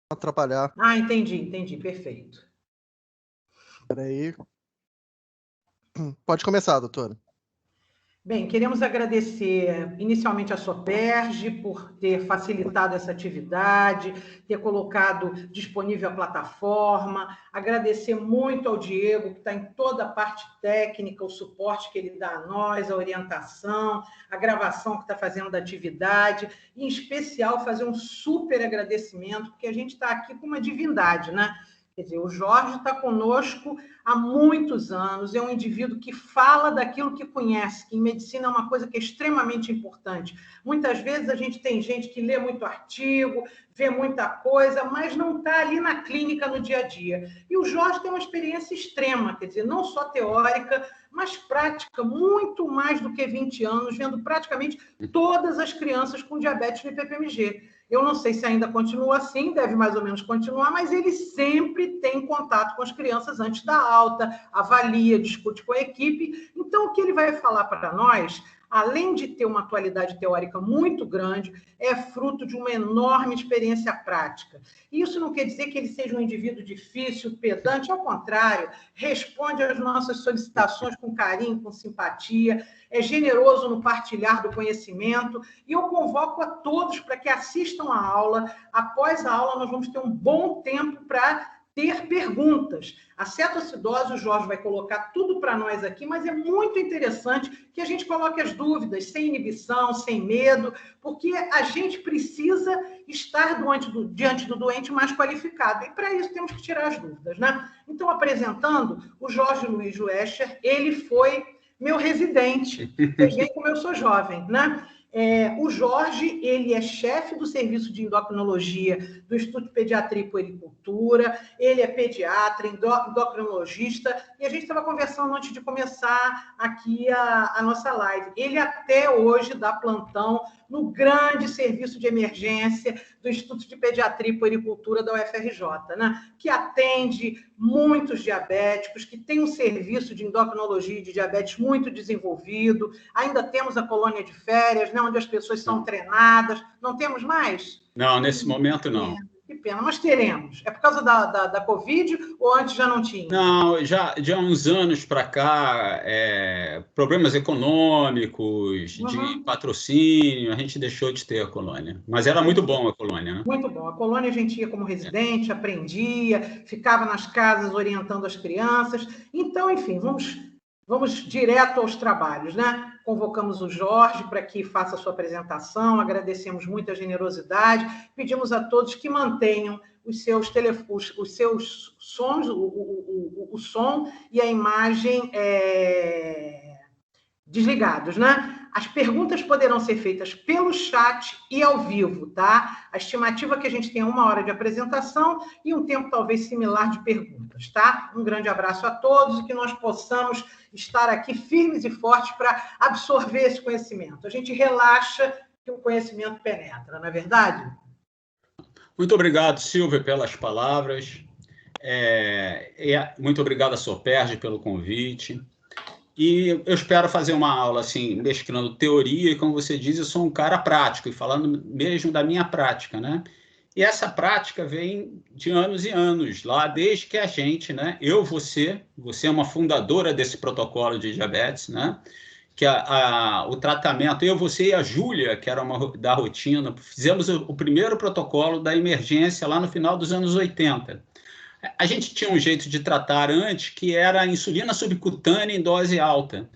atrapalhar. Ah, entendi, perfeito. Peraí. Pode começar, doutora. Bem, queremos agradecer inicialmente a Soperge por ter facilitado essa atividade, ter colocado disponível a plataforma, agradecer muito ao Diego, que está em toda a parte técnica, o suporte que ele dá a nós, a orientação, a gravação que está fazendo da atividade, e, em especial, fazer um super agradecimento, porque a gente está aqui com uma divindade, né? Quer dizer, o Jorge está conosco há muitos anos, é um indivíduo que fala daquilo que conhece, que em medicina é uma coisa que é extremamente importante. Muitas vezes a gente tem gente que lê muito artigo, vê muita coisa, mas não está ali na clínica no dia a dia. E o Jorge tem uma experiência extrema, quer dizer, não só teórica, mas prática, muito mais do que 20 anos, vendo praticamente todas as crianças com diabetes no IPPMG. Eu não sei se ainda continua assim, deve mais ou menos continuar, mas ele sempre tem contato com as crianças antes da alta, avalia, discute com a equipe. Então, o que ele vai falar para nós, além de ter uma atualidade teórica muito grande, é fruto de uma enorme experiência prática. Isso não quer dizer que ele seja um indivíduo difícil, pedante, ao contrário, responde às nossas solicitações com carinho, com simpatia, é generoso no partilhar do conhecimento, e eu convoco a todos para que assistam a aula. Após a aula, nós vamos ter um bom tempo para ter perguntas. A cetoacidose, o Jorge vai colocar tudo para nós aqui, mas é muito interessante que a gente coloque as dúvidas, sem inibição, sem medo, porque a gente precisa estar diante do doente mais qualificado, e para isso temos que tirar as dúvidas, né? Então, apresentando o Jorge Luiz Luescher, ele foi meu residente. Vocês veem como eu sou jovem, né? O Jorge, ele é chefe do serviço de endocrinologia do Instituto de Pediatria e Puericultura, ele é pediatra, endocrinologista, e a gente estava conversando antes de começar aqui a nossa live. Ele até hoje dá plantão no grande serviço de emergência do Instituto de Pediatria e Puericultura da UFRJ, né? Que atende muitos diabéticos, que tem um serviço de endocrinologia e de diabetes muito desenvolvido. Ainda temos a colônia de férias, né, onde as pessoas são treinadas. Não temos mais? Não, nesse momento não. Que pena, mas teremos. É por causa da Covid ou antes já não tinha? Não, já há uns anos para cá, problemas econômicos, de patrocínio, a gente deixou de ter a colônia. Mas era muito bom a colônia, né? Muito bom. A colônia a gente ia como residente, aprendia, ficava nas casas orientando as crianças. Então, enfim, vamos direto aos trabalhos, né? Convocamos o Jorge para que faça a sua apresentação, agradecemos muito a generosidade, pedimos a todos que mantenham os seus sons, o som e a imagem desligados, né? As perguntas poderão ser feitas pelo chat e ao vivo, tá? A estimativa é que a gente tenha 1 hora de apresentação e um tempo talvez similar de perguntas, tá? Um grande abraço a todos e que nós possamos estar aqui firmes e fortes para absorver esse conhecimento. A gente relaxa que o conhecimento penetra, não é verdade? Muito obrigado, Silvia, pelas palavras. Muito obrigado a Soperge pelo convite. E eu espero fazer uma aula assim, mesclando teoria e, como você diz, eu sou um cara prático, e falando mesmo da minha prática, né? E essa prática vem de anos e anos, lá desde que a gente, né? Você é uma fundadora desse protocolo de diabetes, né? Que o tratamento, você e a Júlia, que era da rotina, fizemos o primeiro protocolo da emergência lá no final dos anos 80. A gente tinha um jeito de tratar antes, que era a insulina subcutânea em dose alta.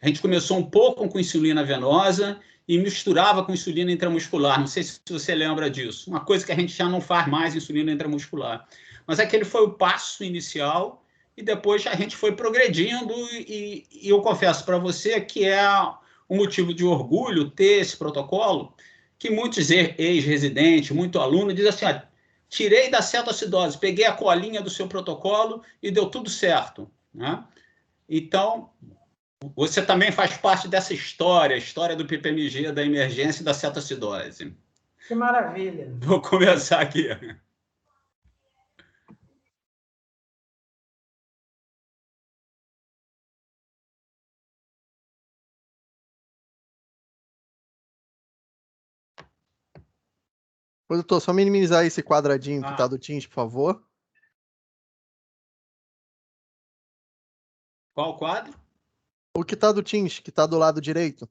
A gente começou um pouco com insulina venosa e misturava com insulina intramuscular. Não sei se você lembra disso. Uma coisa que a gente já não faz mais, insulina intramuscular. Mas aquele foi o passo inicial e depois a gente foi progredindo e eu confesso para você que é um motivo de orgulho ter esse protocolo, que muitos ex-residentes, muito aluno, dizem assim, tirei da cetoacidose, peguei a colinha do seu protocolo e deu tudo certo, né? Então, você também faz parte dessa história, a história do PPMG, da emergência e da cetoacidose. Que maravilha! Vou começar aqui. Ô, doutor, só minimizar esse quadradinho que tá do Teams, por favor. Qual quadro? O que tá do Teams, que tá do lado direito.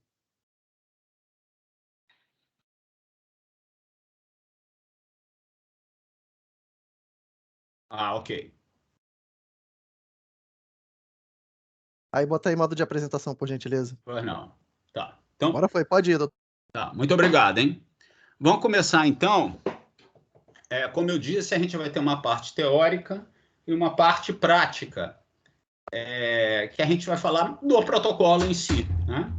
Ok. Aí bota aí modo de apresentação, por gentileza. Pois não. Tá. Então, Agora foi, pode ir, doutor. tá. Muito obrigado, hein? Vamos começar, então. Como eu disse, a gente vai ter uma parte teórica e uma parte prática, que a gente vai falar do protocolo em si, né?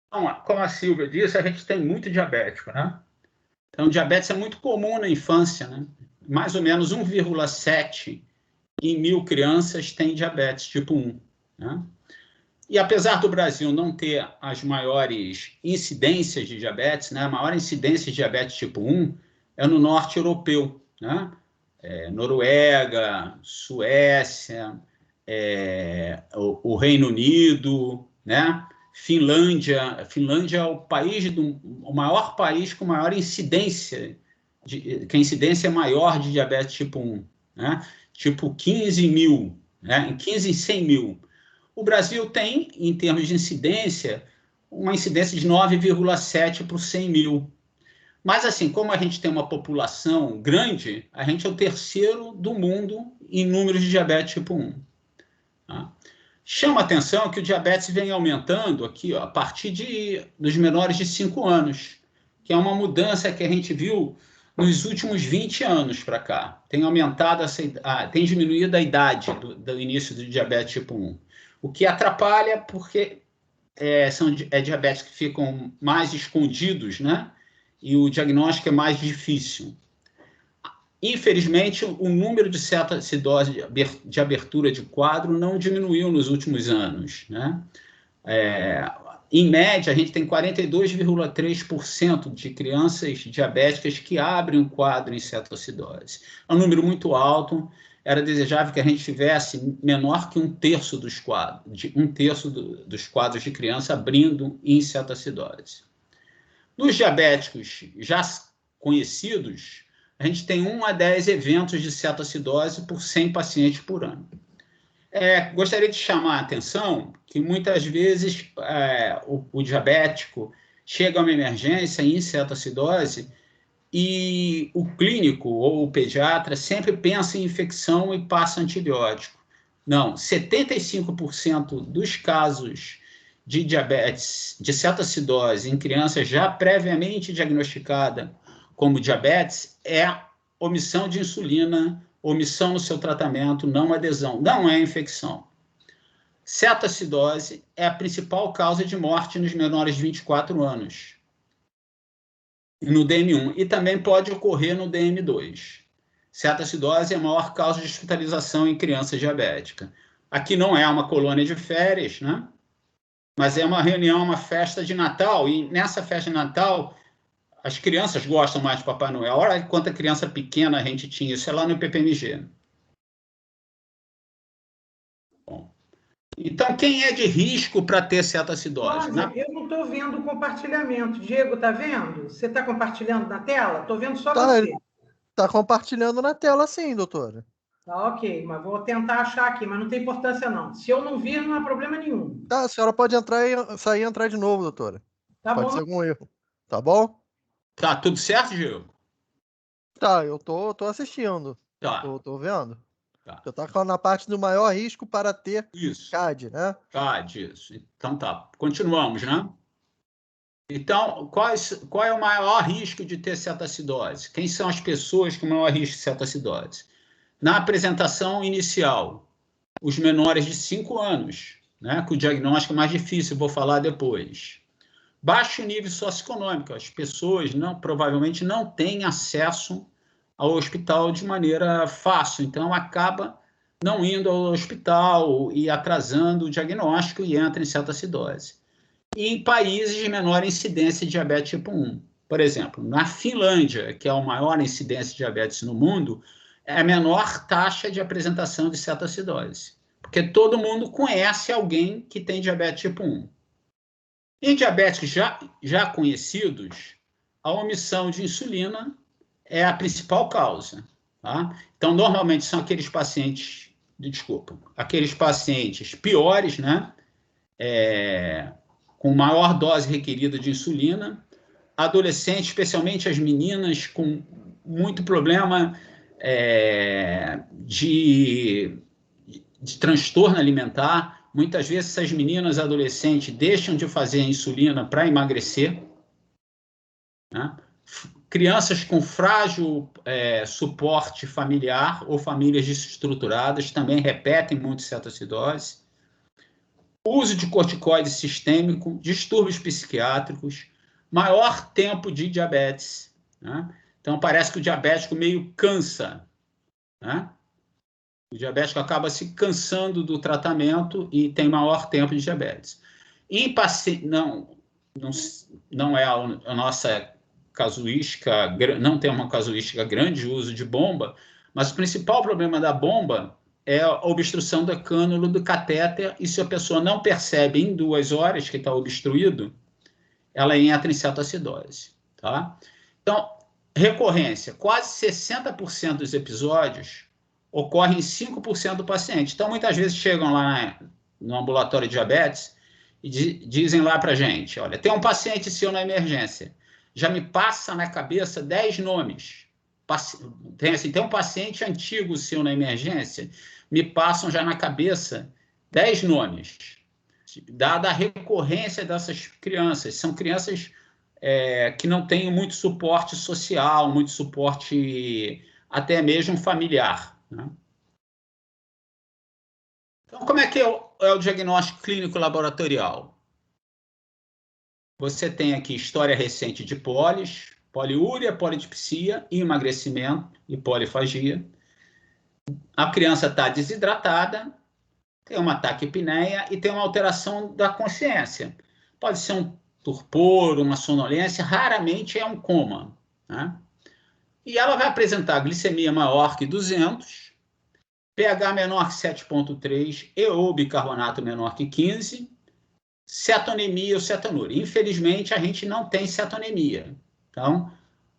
Então, como a Silvia disse, a gente tem muito diabético, né? Então, diabetes é muito comum na infância, né? Mais ou menos 1,7 em 1.000 crianças tem diabetes tipo 1, né? E apesar do Brasil não ter as maiores incidências de diabetes, né? A maior incidência de diabetes tipo 1 é no norte europeu, né? Noruega, Suécia, o Reino Unido, né? Finlândia é o maior país com maior incidência, que a incidência é maior de diabetes tipo 1, né? Tipo 15 mil, né? Em 15 em 100 mil. O Brasil tem, em termos de incidência, uma incidência de 9,7 por 100 mil. Mas, assim, como a gente tem uma população grande, a gente é o terceiro do mundo em números de diabetes tipo 1. Tá? Chama a atenção que o diabetes vem aumentando aqui, ó, a partir dos menores de 5 anos, que é uma mudança que a gente viu nos últimos 20 anos para cá. Tem aumentado, tem diminuído a idade do início do diabetes tipo 1. O que atrapalha porque são diabetes que ficam mais escondidos, né? E o diagnóstico é mais difícil. Infelizmente, o número de cetoacidose de abertura de quadro não diminuiu nos últimos anos, né? Em média, a gente tem 42,3% de crianças diabéticas que abrem um quadro em cetoacidose. É um número muito alto. Era desejável que a gente tivesse menor que 1/3 dos quadros, dos quadros de criança abrindo em cetoacidose. Nos diabéticos já conhecidos, a gente tem 1 a 10 eventos de cetoacidose por 100 pacientes por ano. Gostaria de chamar a atenção que muitas vezes o diabético chega a uma emergência em cetoacidose e o clínico ou o pediatra sempre pensa em infecção e passa antibiótico. Não, 75% dos casos de diabetes, de cetoacidose em crianças já previamente diagnosticada como diabetes é omissão de insulina, omissão no seu tratamento, não adesão, não é infecção. Cetoacidose é a principal causa de morte nos menores de 24 anos, no DM1, e também pode ocorrer no DM2. Cetoacidose é a maior causa de hospitalização em criança diabética. Aqui não é uma colônia de férias, né? Mas é uma reunião, uma festa de Natal, e nessa festa de Natal as crianças gostam mais de Papai Noel. Olha quanta criança pequena a gente tinha. Isso é lá no PPMG. Bom. Então, quem é de risco para ter cetoacidose? Eu não estou vendo o compartilhamento. Diego, está vendo? Você está compartilhando na tela? Estou vendo só você. Está compartilhando na tela sim, doutora. Tá, ok, mas vou tentar achar aqui, mas não tem importância não. Se eu não vir, não há problema nenhum. Tá, a senhora pode entrar e sair e entrar de novo, doutora. Tá pode bom. ser algum erro. Tá bom? Tá tudo certo, Diego? Tá, eu tô assistindo. Tá. Tô vendo. Tá. Você tá na parte do maior risco para ter isso. CAD, né? CAD, isso. Então tá. Continuamos, né? Então, qual é o maior risco de ter cetoacidose? Quem são as pessoas com maior risco de cetoacidose? Na apresentação inicial, os menores de 5 anos, né? Que o diagnóstico é mais difícil, vou falar depois. Baixo nível socioeconômico, as pessoas provavelmente não têm acesso ao hospital de maneira fácil, então acaba não indo ao hospital e atrasando o diagnóstico e entra em cetoacidose. E em países de menor incidência de diabetes tipo 1. Por exemplo, na Finlândia, que é a maior incidência de diabetes no mundo, é a menor taxa de apresentação de cetoacidose, porque todo mundo conhece alguém que tem diabetes tipo 1. Em diabéticos já conhecidos, a omissão de insulina é a principal causa. Tá? Então, normalmente são aqueles pacientes, aqueles pacientes piores, né? Com maior dose requerida de insulina, adolescentes, especialmente as meninas, com muito problema de transtorno alimentar. Muitas vezes essas meninas adolescentes deixam de fazer a insulina para emagrecer, né? Crianças com frágil suporte familiar ou famílias desestruturadas também repetem muito cetoacidose. Uso de corticoide sistêmico, distúrbios psiquiátricos, maior tempo de diabetes, né? Então, parece que o diabético meio cansa, né? O diabético acaba se cansando do tratamento e tem maior tempo de diabetes. Em paciente, não é a nossa casuística, não tem uma casuística grande de uso de bomba, mas o principal problema da bomba é a obstrução da cânula do catéter, e se a pessoa não percebe em 2 horas que está obstruído, ela entra em cetoacidose. Tá? Então, recorrência, quase 60% dos episódios ocorrem em 5% do paciente. Então, muitas vezes chegam lá no ambulatório de diabetes e dizem lá para a gente, olha, tem um paciente seu na emergência, já me passa na cabeça 10 nomes. Tem um paciente antigo seu na emergência, me passam já na cabeça 10 nomes. Dada a recorrência dessas crianças, são crianças que não têm muito suporte social, muito suporte até mesmo familiar, né? Então, como é que é o diagnóstico clínico laboratorial? Você tem aqui história recente de poliúria, polidipsia, emagrecimento e polifagia. A criança está desidratada, tem uma taquipneia e tem uma alteração da consciência. Pode ser um torpor, uma sonolência, raramente é um coma, né? E ela vai apresentar glicemia maior que 200, pH menor que 7,3 e ou bicarbonato menor que 15, cetonemia ou cetonúria. Infelizmente, a gente não tem cetonemia. Então,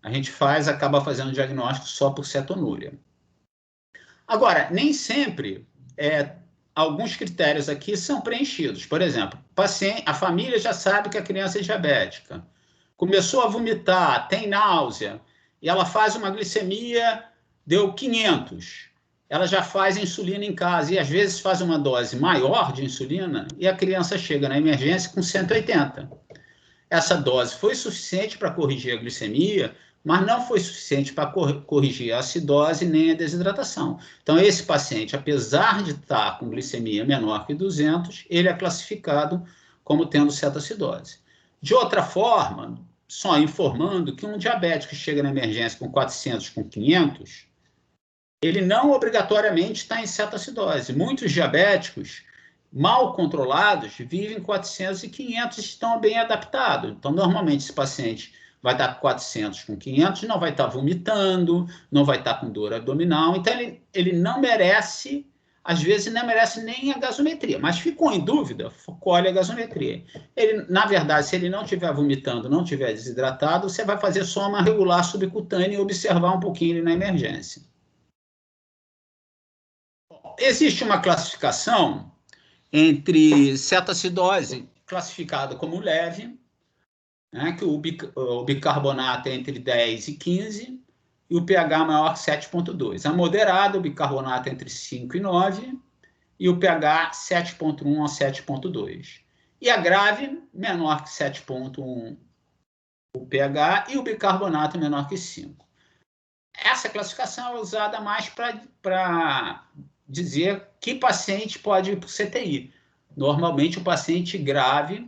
a gente acaba fazendo diagnóstico só por cetonúria. Agora, nem sempre alguns critérios aqui são preenchidos. Por exemplo, a família já sabe que a criança é diabética, começou a vomitar, tem náusea, e ela faz uma glicemia, deu 500. Ela já faz insulina em casa, e às vezes faz uma dose maior de insulina, e a criança chega na emergência com 180. Essa dose foi suficiente para corrigir a glicemia, mas não foi suficiente para corrigir a acidose nem a desidratação. Então, esse paciente, apesar de estar com glicemia menor que 200, ele é classificado como tendo cetoacidose. De outra forma, só informando que um diabético que chega na emergência com 400, com 500, ele não obrigatoriamente está em cetoacidose. Muitos diabéticos mal controlados vivem 400 e 500 e estão bem adaptados. Então, normalmente, esse paciente vai estar com 400, com 500, não vai estar vomitando, não vai estar com dor abdominal. Então, ele não merece, às vezes, não merece nem a gasometria. Mas ficou em dúvida, colhe a gasometria. Na verdade, se ele não estiver vomitando, não estiver desidratado, você vai fazer só uma regular subcutânea e observar um pouquinho ele na emergência. Existe uma classificação entre cetoacidose, classificada como leve, né, que o bicarbonato é entre 10 e 15, e o pH maior que 7,2. A moderada, o bicarbonato é entre 5 e 9, e o pH 7,1 a 7,2. E a grave, menor que 7,1 o pH, e o bicarbonato menor que 5. Essa classificação é usada mais para dizer que paciente pode ir para o CTI. Normalmente, o paciente grave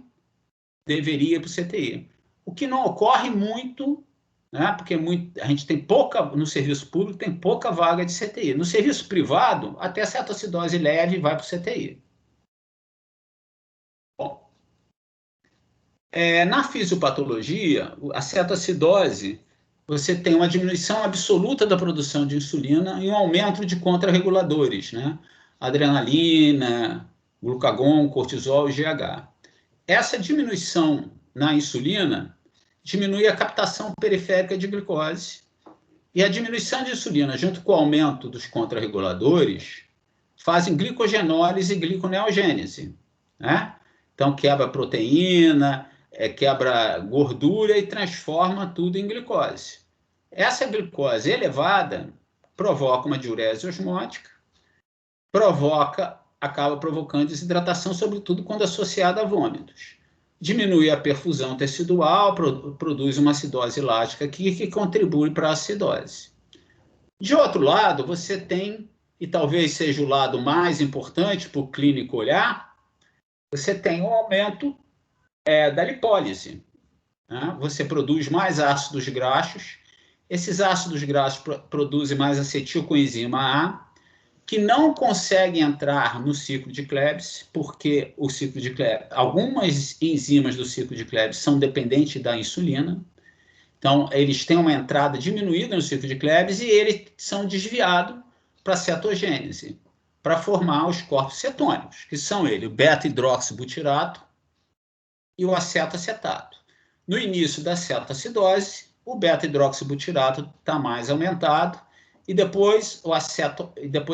deveria ir para o CTI. O que não ocorre muito, né, porque a gente tem pouca, no serviço público, tem pouca vaga de CTI. No serviço privado, até cetoacidose leve vai para o CTI. Bom, na fisiopatologia, a cetoacidose, você tem uma diminuição absoluta da produção de insulina e um aumento de contrarreguladores, né? Adrenalina, glucagon, cortisol e GH. Essa diminuição na insulina diminui a captação periférica de glicose E a diminuição de insulina, junto com o aumento dos contrarreguladores, fazem glicogenólise e gliconeogênese, né? Então, quebra proteína, quebra gordura e transforma tudo em glicose. Essa glicose elevada provoca uma diurese osmótica, acaba provocando desidratação, sobretudo quando associada a vômitos. Diminui a perfusão tecidual, produz uma acidose lática aqui, que contribui para a acidose. De outro lado, você tem, e talvez seja o lado mais importante para o clínico olhar, você tem um aumento da lipólise, né? Você produz mais ácidos graxos, esses ácidos graxos produzem mais acetilcoenzima A, que não consegue entrar no ciclo de Klebs, porque o ciclo de Klebs, algumas enzimas do ciclo de Klebs são dependentes da insulina, então eles têm uma entrada diminuída no ciclo de Klebs e eles são desviados para a cetogênese, para formar os corpos cetônicos, que são o beta-hidroxibutirato e o acetoacetato. No início da cetoacidose, o beta-hidroxibutirato está mais aumentado, e depois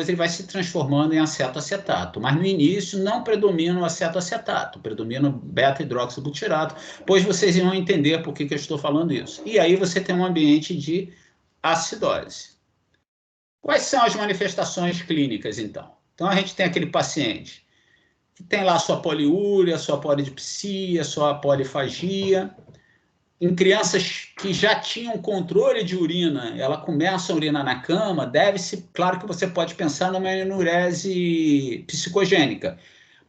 ele vai se transformando em acetoacetato. Mas no início não predomina o acetoacetato, predomina o beta-hidroxibutirato, pois vocês vão entender por que eu estou falando isso. E aí você tem um ambiente de acidose. Quais são as manifestações clínicas, então? Então a gente tem aquele paciente que tem lá sua poliúria, sua polidipsia, sua polifagia. Em crianças que já tinham controle de urina, ela começa a urinar na cama, deve-se, claro que você pode pensar numa enurese psicogênica,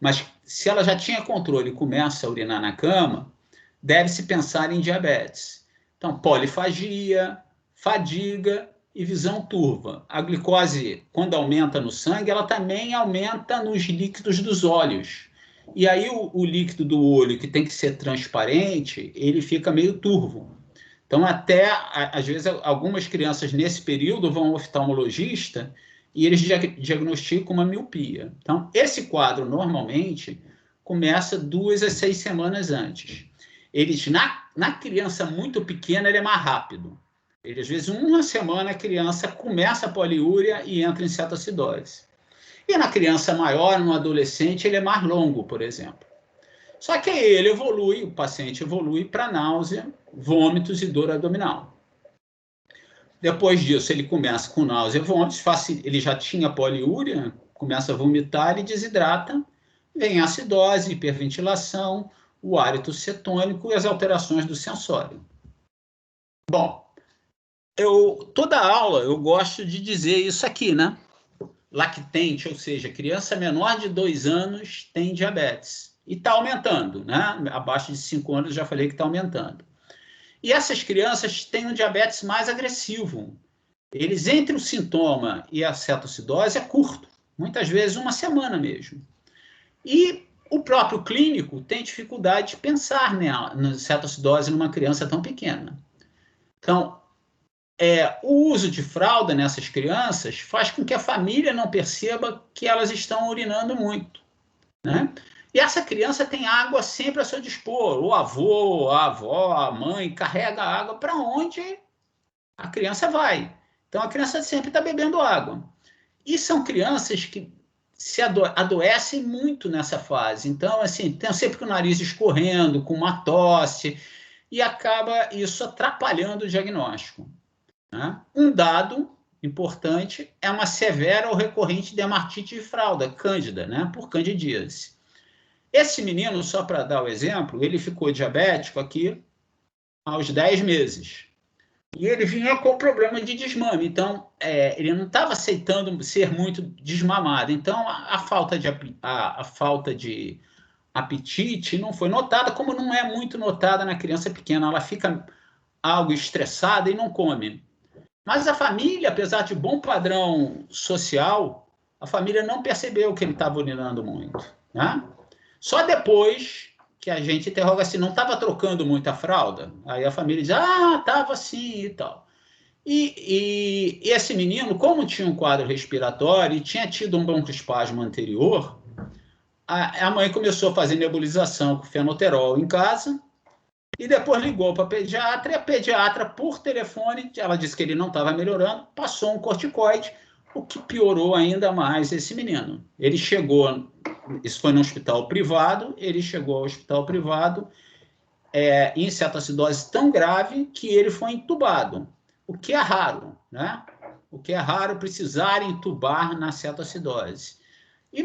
mas se ela já tinha controle e começa a urinar na cama, deve-se pensar em diabetes. Então, polifagia, fadiga e visão turva. A glicose, quando aumenta no sangue, ela também aumenta nos líquidos dos olhos. E aí o líquido do olho, que tem que ser transparente, ele fica meio turvo. Então, até, às vezes, algumas crianças nesse período vão ao oftalmologista e eles diagnosticam uma miopia. Então, esse quadro, normalmente, começa 2 a 6 semanas antes. Na criança muito pequena, ele é mais rápido. Às vezes, 1 semana, a criança começa a poliúria e entra em cetoacidose. E na criança maior, no adolescente, ele é mais longo, por exemplo. Só que aí o paciente evolui para náusea, vômitos e dor abdominal. Depois disso, ele começa com náusea e vômitos, ele já tinha poliúria, começa a vomitar e desidrata, vem a acidose, hiperventilação, o hálito cetônico e as alterações do sensório. Bom, toda aula eu gosto de dizer isso aqui, né? Lactente, ou seja, criança menor de 2 anos tem diabetes. E está aumentando, né? Abaixo de 5 anos, já falei que está aumentando. E essas crianças têm um diabetes mais agressivo. Eles, entre o sintoma e a cetoacidose, é curto. Muitas vezes 1 semana mesmo. E o próprio clínico tem dificuldade de pensar na cetoacidose numa criança tão pequena. Então, o uso de fralda nessas crianças faz com que a família não perceba que elas estão urinando muito, né? E essa criança tem água sempre a seu dispor. O avô, a avó, a mãe carrega a água para onde a criança vai. Então, a criança sempre está bebendo água. E são crianças que se adoecem muito nessa fase. Então, assim, tem sempre com o nariz escorrendo, com uma tosse, e acaba isso atrapalhando o diagnóstico. Um dado importante é uma severa ou recorrente dermatite de fralda, cândida, né, por candidíase. Esse menino, só para dar o exemplo, ele ficou diabético aqui aos 10 meses. E ele vinha com problema de desmame. Então, ele não estava aceitando ser muito desmamado. Então, a falta de apetite não foi notada, como não é muito notada na criança pequena. Ela fica algo estressada e não come. Mas a família, apesar de bom padrão social, a família não percebeu que ele estava urinando muito, né? Só depois que a gente interroga assim, não estava trocando muita fralda? Aí a família diz, estava sim e tal. E esse menino, como tinha um quadro respiratório e tinha tido um broncoespasmo anterior, a mãe começou a fazer nebulização com fenoterol em casa e depois ligou para a pediatra, e a pediatra, por telefone, ela disse que ele não estava melhorando, passou um corticoide, o que piorou ainda mais esse menino. Ele chegou, isso foi no hospital privado, ele chegou ao hospital privado em cetoacidose tão grave que ele foi entubado, o que é raro, né? O que é raro precisar entubar na cetoacidose.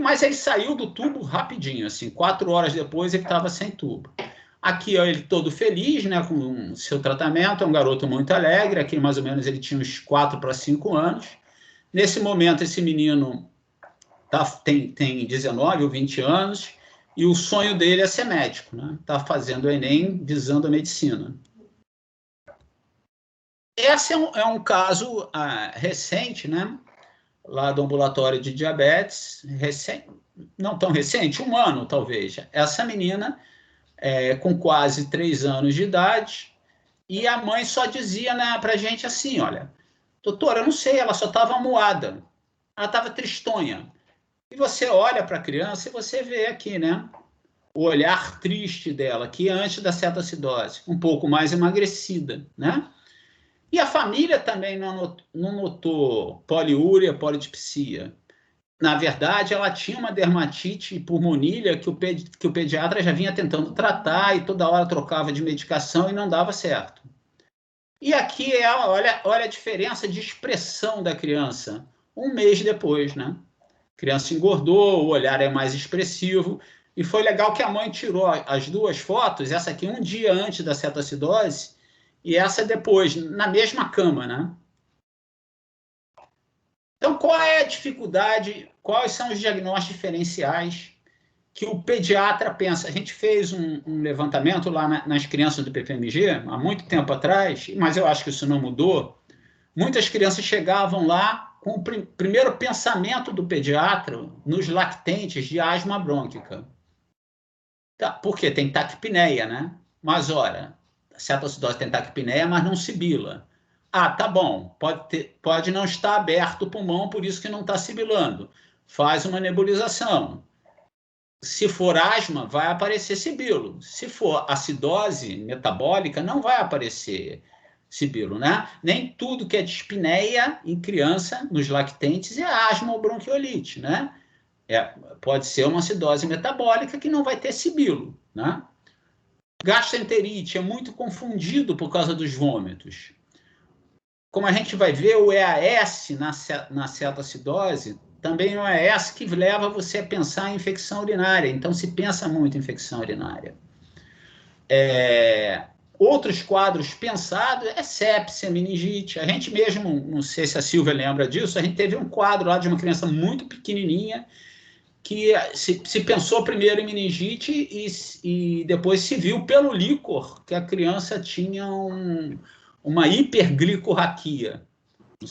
Mas ele saiu do tubo rapidinho, assim, 4 horas depois ele estava sem tubo. Aqui, ó, ele todo feliz, né, com o seu tratamento, é um garoto muito alegre, aqui mais ou menos ele tinha uns 4 para 5 anos. Nesse momento, esse menino tem 19 ou 20 anos, e o sonho dele é ser médico, né? Está fazendo o Enem visando a medicina. Esse é um caso recente, né? Lá do ambulatório de diabetes, não tão recente, 1 ano talvez. Essa menina, com quase 3 anos de idade, e a mãe só dizia, né, para a gente assim, olha, doutora, eu não sei, ela só estava amuada, ela estava tristonha. E você olha para a criança e você vê aqui, né, o olhar triste dela, que antes da cetoacidose, um pouco mais emagrecida, né? E a família também não notou poliúria, polidipsia. Na verdade, ela tinha uma dermatite pulmonília que o pediatra já vinha tentando tratar e toda hora trocava de medicação e não dava certo. E aqui olha a diferença de expressão da criança 1 mês depois, né? A criança engordou, o olhar é mais expressivo. E foi legal que a mãe tirou as 2 fotos, essa aqui 1 dia antes da cetoacidose e essa depois, na mesma cama, né? Então, qual é a dificuldade, quais são os diagnósticos diferenciais que o pediatra pensa? A gente fez um levantamento lá nas crianças do PPMG, há muito tempo atrás, mas eu acho que isso não mudou. Muitas crianças chegavam lá com o primeiro pensamento do pediatra nos lactentes de asma brônquica. Tá, porque tem taquipneia, né? Mas, ora, a cetoacidose tem taquipneia, mas não sibila. Ah, tá bom, pode não estar aberto o pulmão, por isso que não está sibilando. Faz uma nebulização. Se for asma, vai aparecer sibilo. Se for acidose metabólica, não vai aparecer sibilo, né? Nem tudo que é dispneia em criança, nos lactentes, é asma ou bronquiolite, né? Pode ser uma acidose metabólica que não vai ter sibilo, né? Gastroenterite é muito confundido por causa dos vômitos. Como a gente vai ver, o EAS na cetoacidose também é um EAS que leva você a pensar em infecção urinária. Então, se pensa muito em infecção urinária. Outros quadros pensados é sepsia, meningite. A gente mesmo, não sei se a Silvia lembra disso, a gente teve um quadro lá de uma criança muito pequenininha que se pensou primeiro em meningite e depois se viu pelo líquor que a criança tinha uma hiperglicorraquia.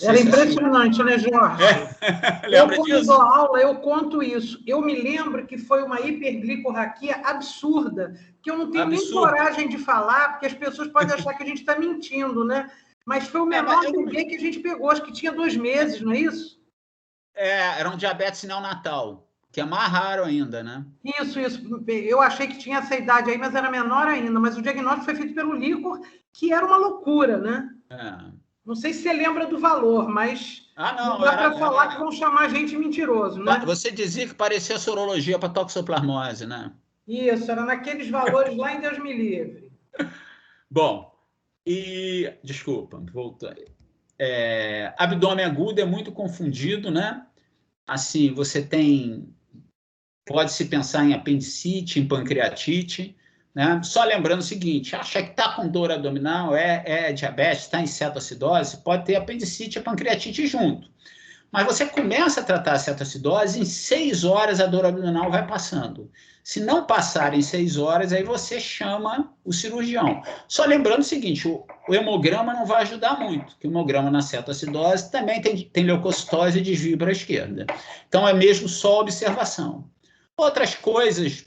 Era impressionante, né, Jorge? Lembra disso? Eu, quando dou aula, eu conto isso. Eu me lembro que foi uma hiperglicorraquia absurda, que eu não tenho nem coragem de falar, porque as pessoas podem achar que a gente está mentindo, né? Mas foi o menor bebê que a gente pegou, acho que tinha 2 meses, não é isso? Era um diabetes neonatal, que é mais raro ainda, né? Isso. Eu achei que tinha essa idade aí, mas era menor ainda. Mas o diagnóstico foi feito pelo líquor, que era uma loucura, né? Não sei se você lembra do valor, mas não dá para falar que vão chamar a gente mentiroso, né? Você dizia que parecia sorologia para toxoplasmose, né? Isso, era naqueles valores lá em Deus me livre. Bom, desculpa, voltando. Abdômen agudo é muito confundido, né? Assim, pode-se pensar em apendicite, em pancreatite, né? Só lembrando o seguinte, acha que está com dor abdominal, diabetes, está em cetoacidose, pode ter apendicite e pancreatite junto. Mas você começa a tratar a cetoacidose, em 6 horas a dor abdominal vai passando. Se não passar em 6 horas, aí você chama o cirurgião. Só lembrando o seguinte, o hemograma não vai ajudar muito, porque o hemograma na cetoacidose também tem leucocitose e desvio para a esquerda. Então, é mesmo só observação. Outras coisas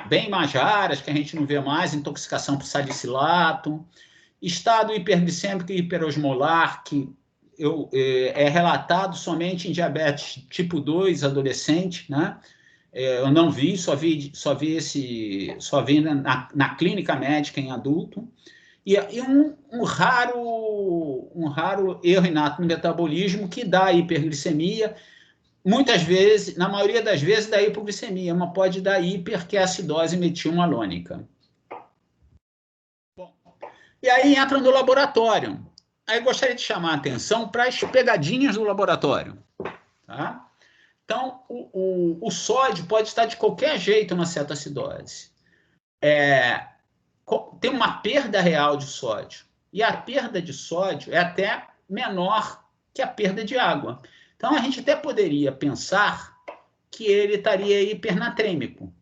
bem mais raras, que a gente não vê mais, intoxicação por salicilato, estado hiperglicêmico e hiperosmolar, que é relatado somente em diabetes tipo 2, adolescente, né? Eu não vi, só vi na clínica médica em adulto. E um raro erro inato no metabolismo que dá hiperglicemia, muitas vezes, na maioria das vezes, dá hipoglicemia, mas pode dar hiper, que é acidose metilmalônica. Bom, e aí entra no laboratório. Aí gostaria de chamar a atenção para as pegadinhas do laboratório. Tá? Então, o sódio pode estar de qualquer jeito na cetoacidose. Tem uma perda real de sódio. E a perda de sódio é até menor que a perda de água. Então, a gente até poderia pensar que ele estaria hipernatrêmico.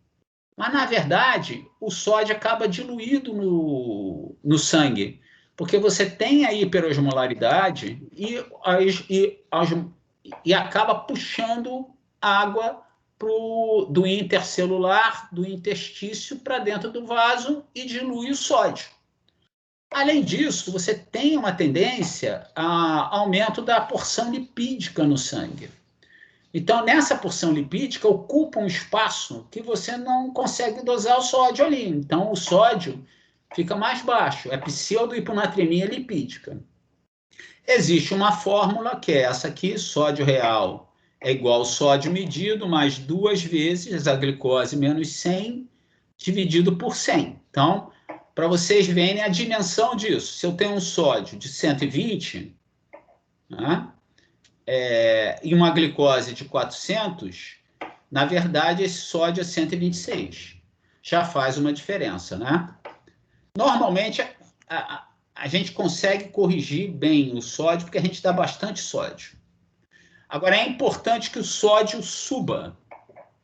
Mas, na verdade, o sódio acaba diluído no sangue, porque você tem a hiperosmolaridade e acaba puxando água do intercelular, do interstício, para dentro do vaso e dilui o sódio. Além disso, você tem uma tendência a aumento da porção lipídica no sangue. Então, nessa porção lipídica, ocupa um espaço que você não consegue dosar o sódio ali. Então, o sódio fica mais baixo. É pseudohiponatremia lipídica. Existe uma fórmula, que é essa aqui, sódio real é igual ao sódio medido, mais 2 vezes a glicose menos 100, dividido por 100. Então, para vocês verem a dimensão disso, se eu tenho um sódio de 120, né, e uma glicose de 400, na verdade, esse sódio é 126. Já faz uma diferença, né? Normalmente, a gente consegue corrigir bem o sódio, porque a gente dá bastante sódio. Agora, é importante que o sódio suba,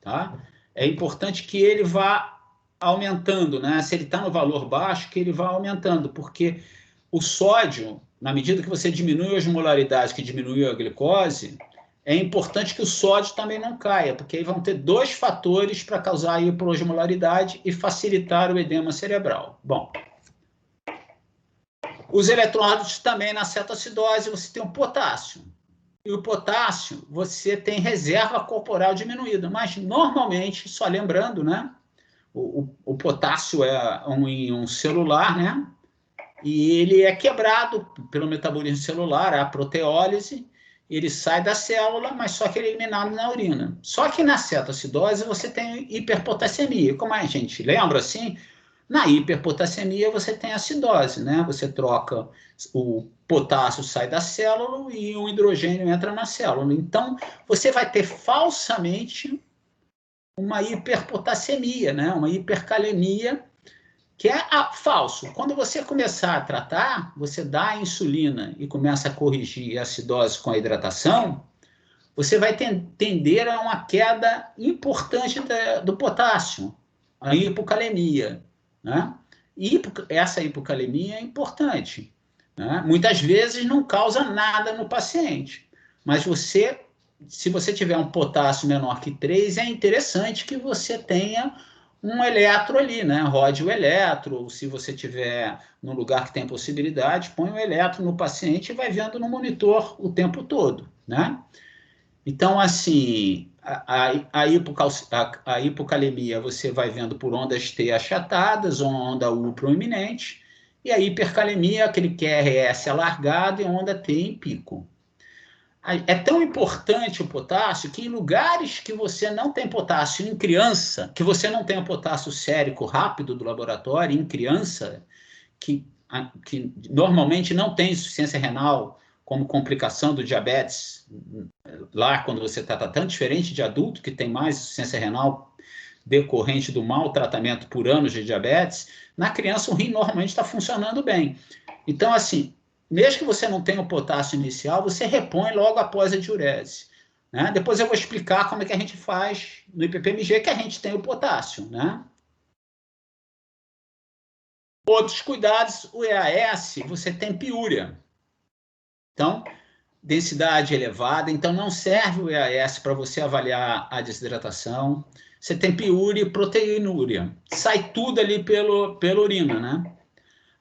tá? É importante que ele vá aumentando, né? Se ele está no valor baixo, que ele vá aumentando, porque o sódio, na medida que você diminui as molaridades, que diminui a glicose, é importante que o sódio também não caia, porque aí vão ter 2 fatores para causar a hiperosmolaridade e facilitar o edema cerebral. Bom, os eletrólitos também na cetoacidose, você tem o potássio. E o potássio, você tem reserva corporal diminuída, mas normalmente, só lembrando, né? O potássio é um íon celular, né? E ele é quebrado pelo metabolismo celular, a proteólise, ele sai da célula, mas só que ele é eliminado na urina. Só que na cetoacidose você tem hiperpotassemia. Como a gente lembra, assim, na hiperpotassemia você tem acidose, né? Você troca, o potássio sai da célula e o hidrogênio entra na célula. Então, você vai ter falsamente uma hiperpotassemia, né? Uma hipercalemia, que é falso. Quando você começar a tratar, você dá a insulina e começa a corrigir a acidose com a hidratação, você vai tender a uma queda importante do potássio, a hipocalemia, né? E essa hipocalemia é importante, né? Muitas vezes não causa nada no paciente, mas se você tiver um potássio menor que 3, é interessante que você tenha um eletro ali, né? Rode o eletro, ou se você tiver num lugar que tem possibilidade, põe o eletro no paciente e vai vendo no monitor o tempo todo, né? Então, assim, a hipocalemia você vai vendo por ondas T achatadas, onda U proeminente, e a hipercalemia, aquele QRS alargado, e onda T em pico. É tão importante o potássio que em lugares que você não tem potássio em criança, que você não tem o potássio sérico rápido do laboratório em criança, que normalmente não tem insuficiência renal como complicação do diabetes, lá quando você está tratando, diferente de adulto que tem mais insuficiência renal decorrente do mau tratamento por anos de diabetes, na criança o rim normalmente está funcionando bem. Então, assim, mesmo que você não tenha o potássio inicial, você repõe logo após a diurese, né? Depois eu vou explicar como é que a gente faz no IPPMG, que a gente tem o potássio, né? Outros cuidados, o EAS, você tem piúria. Então, densidade elevada, então não serve o EAS para você avaliar a desidratação. Você tem piúria e proteinúria. Sai tudo ali pela urina, né?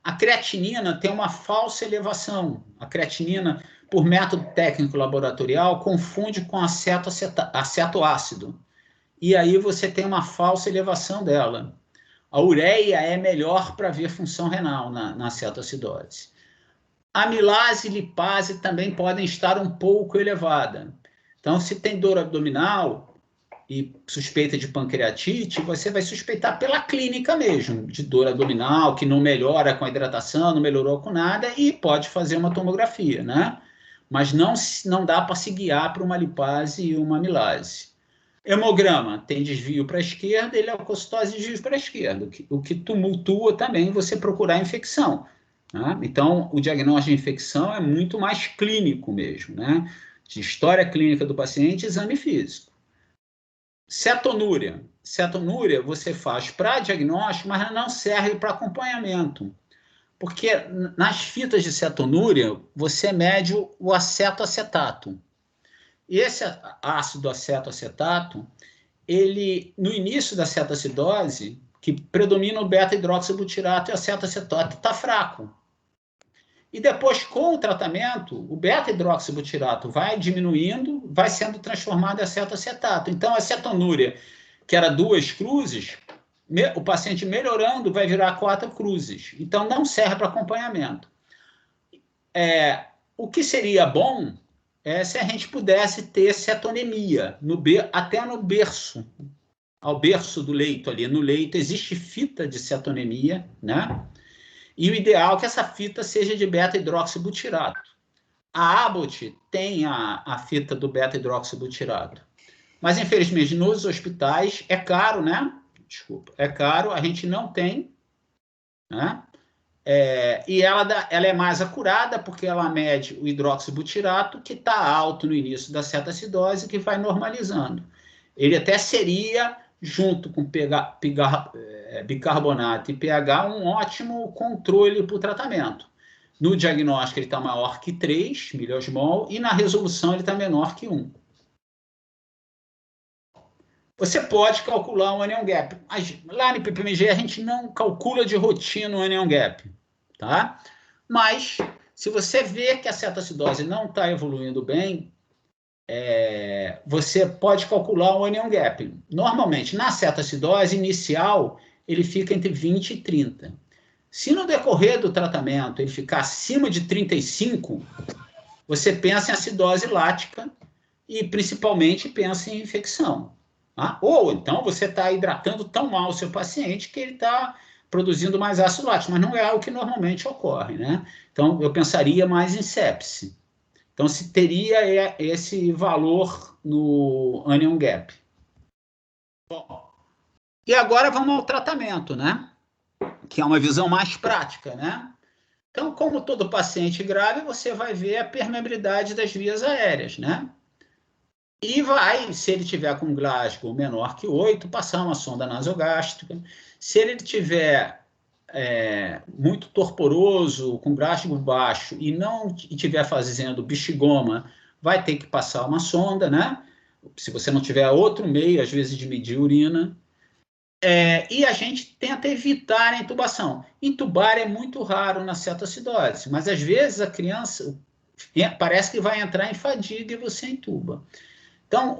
A creatinina tem uma falsa elevação. A creatinina, por método técnico laboratorial, confunde com acetoácido. e aí você tem uma falsa elevação dela. A ureia é melhor para ver função renal na cetoacidose. Amilase e lipase também podem estar um pouco elevada. Então, se tem dor abdominal e suspeita de pancreatite, você vai suspeitar pela clínica mesmo, de dor abdominal, que não melhora com a hidratação, não melhorou com nada, e pode fazer uma tomografia, né? Mas não dá para se guiar para uma lipase e uma amilase. Hemograma tem desvio para a esquerda e leucocitose desvio para a esquerda, o que tumultua também você procurar infecção. Né? Então, o diagnóstico de infecção é muito mais clínico mesmo, né? De história clínica do paciente, exame físico. Cetonúria. Cetonúria você faz para diagnóstico, mas não serve para acompanhamento. Porque nas fitas de cetonúria, você mede o acetoacetato. Esse ácido acetoacetato, ele, no início da cetoacidose, que predomina o beta-hidroxibutirato e a acetoacetato está fraco. E depois, com o tratamento, o beta-hidroxibutirato vai diminuindo, vai sendo transformado em acetoacetato. Então, a cetonúria, que era 2 cruzes, o paciente melhorando vai virar 4 cruzes. Então, não serve para acompanhamento. O que seria bom é se a gente pudesse ter cetonemia, até no berço, ao berço do leito ali. No leito existe fita de cetonemia, né? E o ideal é que essa fita seja de beta-hidroxibutirato. A Abbott tem a fita do beta-hidroxibutirato. Mas, infelizmente, nos hospitais é caro, né? Desculpa, é caro, a gente não tem, né? E ela é mais acurada porque ela mede o hidroxibutirato, que está alto no início da cetoacidose, que vai normalizando. Ele até seria, junto com bicarbonato e pH, um ótimo controle para o tratamento. No diagnóstico, ele está maior que 3 miliosmol e na resolução ele está menor que 1. Você pode calcular o anion gap. Lá no PPMG, a gente não calcula de rotina o anion gap. Tá? Mas, se você vê que a cetoacidose não está evoluindo bem, você pode calcular o anion gap. Normalmente, na cetoacidose inicial, ele fica entre 20 e 30. Se no decorrer do tratamento ele ficar acima de 35, você pensa em acidose lática e, principalmente, pensa em infecção. Tá? Ou, então, você está hidratando tão mal o seu paciente que ele está produzindo mais ácido lático, mas não é o que normalmente ocorre, né? Então, eu pensaria mais em sepse. Então, se teria esse valor no anion gap. Bom, e agora vamos ao tratamento, né? Que é uma visão mais prática, né? Então, como todo paciente grave, você vai ver a permeabilidade das vias aéreas, né? E vai, se ele tiver com Glasgow menor que 8, passar uma sonda nasogástrica. Se ele tiver muito torporoso, com Glasgow baixo, e não estiver fazendo bexigoma, vai ter que passar uma sonda, né? Se você não tiver outro meio, às vezes, de medir urina. E a gente tenta evitar a intubação. Intubar é muito raro na cetoacidose, mas às vezes a criança parece que vai entrar em fadiga e você intuba. Então,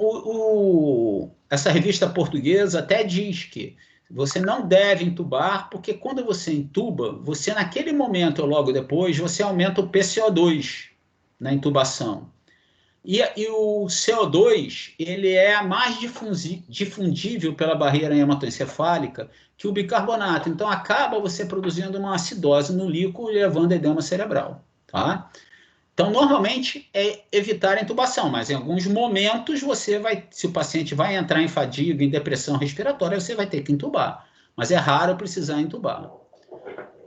essa revista portuguesa até diz que você não deve intubar, porque quando você intuba, você naquele momento ou logo depois, você aumenta o PCO2 na intubação. E o CO2, ele é mais difundível pela barreira hematoencefálica que o bicarbonato. Então, acaba você produzindo uma acidose no líquido, levando a edema cerebral. Tá? Então, normalmente, é evitar a intubação, mas em alguns momentos, se o paciente vai entrar em fadiga, em depressão respiratória, você vai ter que intubar. Mas é raro precisar intubar.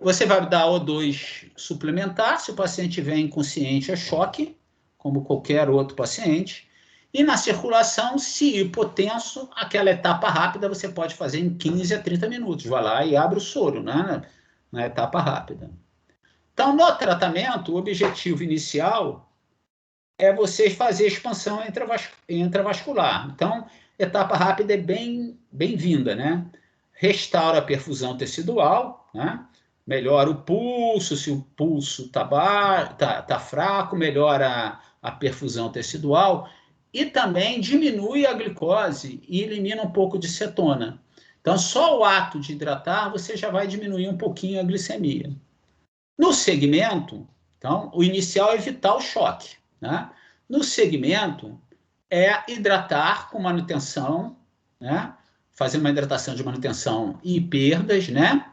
Você vai dar O2 suplementar, se o paciente estiver inconsciente, é choque, como qualquer outro paciente. E na circulação, se hipotenso, aquela etapa rápida você pode fazer em 15 a 30 minutos. Vai lá e abre o soro, né? Na etapa rápida. Então, no tratamento, o objetivo inicial é você fazer expansão intravascular. Então, etapa rápida é bem-vinda, né? Restaura a perfusão tecidual, né? Melhora o pulso, se o pulso tá fraco, melhora a perfusão tecidual. e também diminui a glicose e elimina um pouco de cetona. Então, só o ato de hidratar, você já vai diminuir um pouquinho a glicemia. No segmento, então, o inicial é evitar o choque, né? No segmento, é hidratar com manutenção, né? Fazer uma hidratação de manutenção e perdas, né?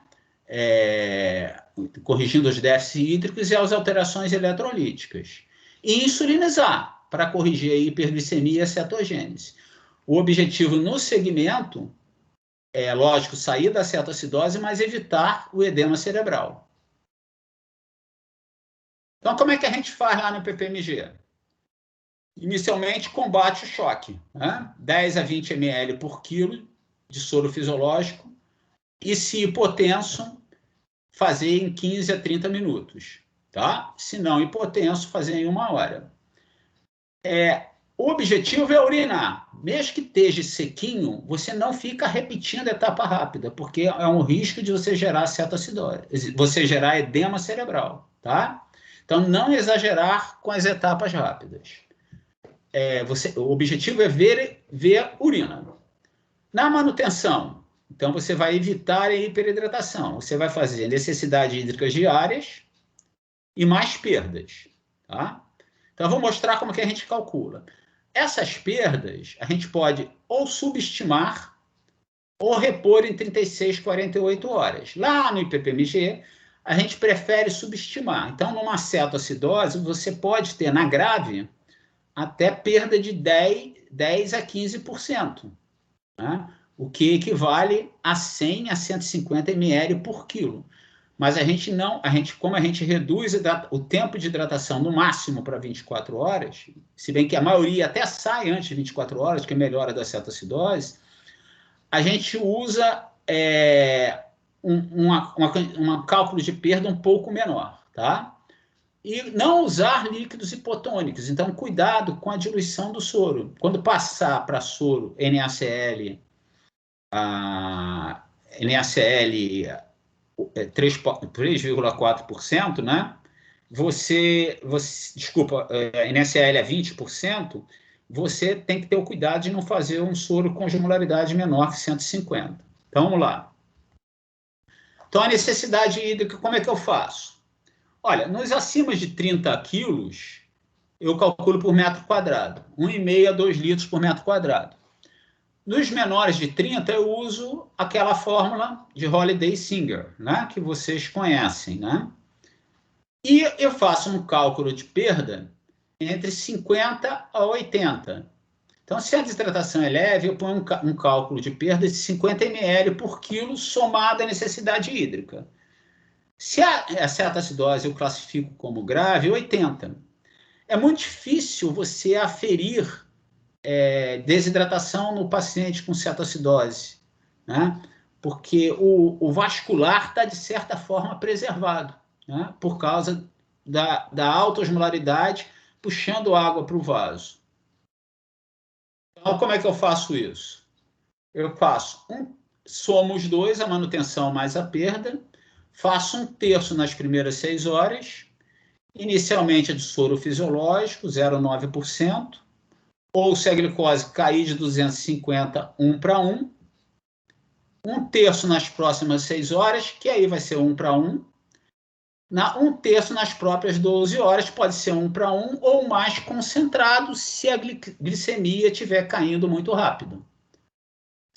Corrigindo os déficits hídricos e as alterações eletrolíticas. E insulinizar, para corrigir a hiperglicemia e a cetogênese. O objetivo no segmento é, lógico, sair da cetoacidose, mas evitar o edema cerebral. Então, como é que a gente faz lá no PPMG? Inicialmente, combate o choque, né? 10 a 20 ml por quilo de soro fisiológico, e se hipotenso, fazer em 15 a 30 minutos, tá? Se não hipotenso, fazer em 1 hora. O objetivo é urinar. Mesmo que esteja sequinho, você não fica repetindo a etapa rápida, porque é um risco de você gerar cetoacidose, você gerar edema cerebral, tá? Então, não exagerar com as etapas rápidas. O objetivo é ver urina. Na manutenção, então você vai evitar a hiperidratação. Você vai fazer necessidades hídricas diárias e mais perdas, tá? Então, eu vou mostrar como que a gente calcula. Essas perdas, a gente pode ou subestimar ou repor em 36, 48 horas. Lá no IPPMG, a gente prefere subestimar. Então, numa cetoacidose, você pode ter, na grave, até perda de 10 a 15%, né? O que equivale a 100 a 150 ml por quilo. Mas como a gente reduz o tempo de hidratação no máximo para 24 horas, se bem que a maioria até sai antes de 24 horas, que é melhora da cetoacidose, a gente usa um cálculo de perda um pouco menor, tá? E não usar líquidos hipotônicos. Então, cuidado com a diluição do soro. Quando passar para soro NaCl 3,4%, né? Desculpa, NaCl é 20%, você tem que ter o cuidado de não fazer um soro com osmolaridade menor que 150. Então, vamos lá. Então, a necessidade hídrica, como é que eu faço? Olha, nos acima de 30 quilos, eu calculo por metro quadrado, 1,5 a 2 litros por metro quadrado. Nos menores de 30, eu uso aquela fórmula de Holiday-Singer, né, que vocês conhecem, né? E eu faço um cálculo de perda entre 50 a 80. Então, se a desidratação é leve, eu ponho um cálculo de perda de 50 ml por quilo somado à necessidade hídrica. Se a cetoacidose eu classifico como grave, 80. É muito difícil você aferir desidratação no paciente com cetoacidose, né? Porque o vascular está, de certa forma, preservado, né? Por causa da alta osmolaridade puxando água para o vaso. Então, como é que eu faço isso? Eu faço somo os dois, a manutenção mais a perda, faço 1/3 nas primeiras 6 horas, inicialmente de soro fisiológico, 0,9%, ou se a glicose cair de 250, 1:1, 1/3 nas próximas 6 horas, que aí vai ser 1:1, 1/3 nas próprias 12 horas, pode ser 1:1, ou mais concentrado, se a glicemia estiver caindo muito rápido.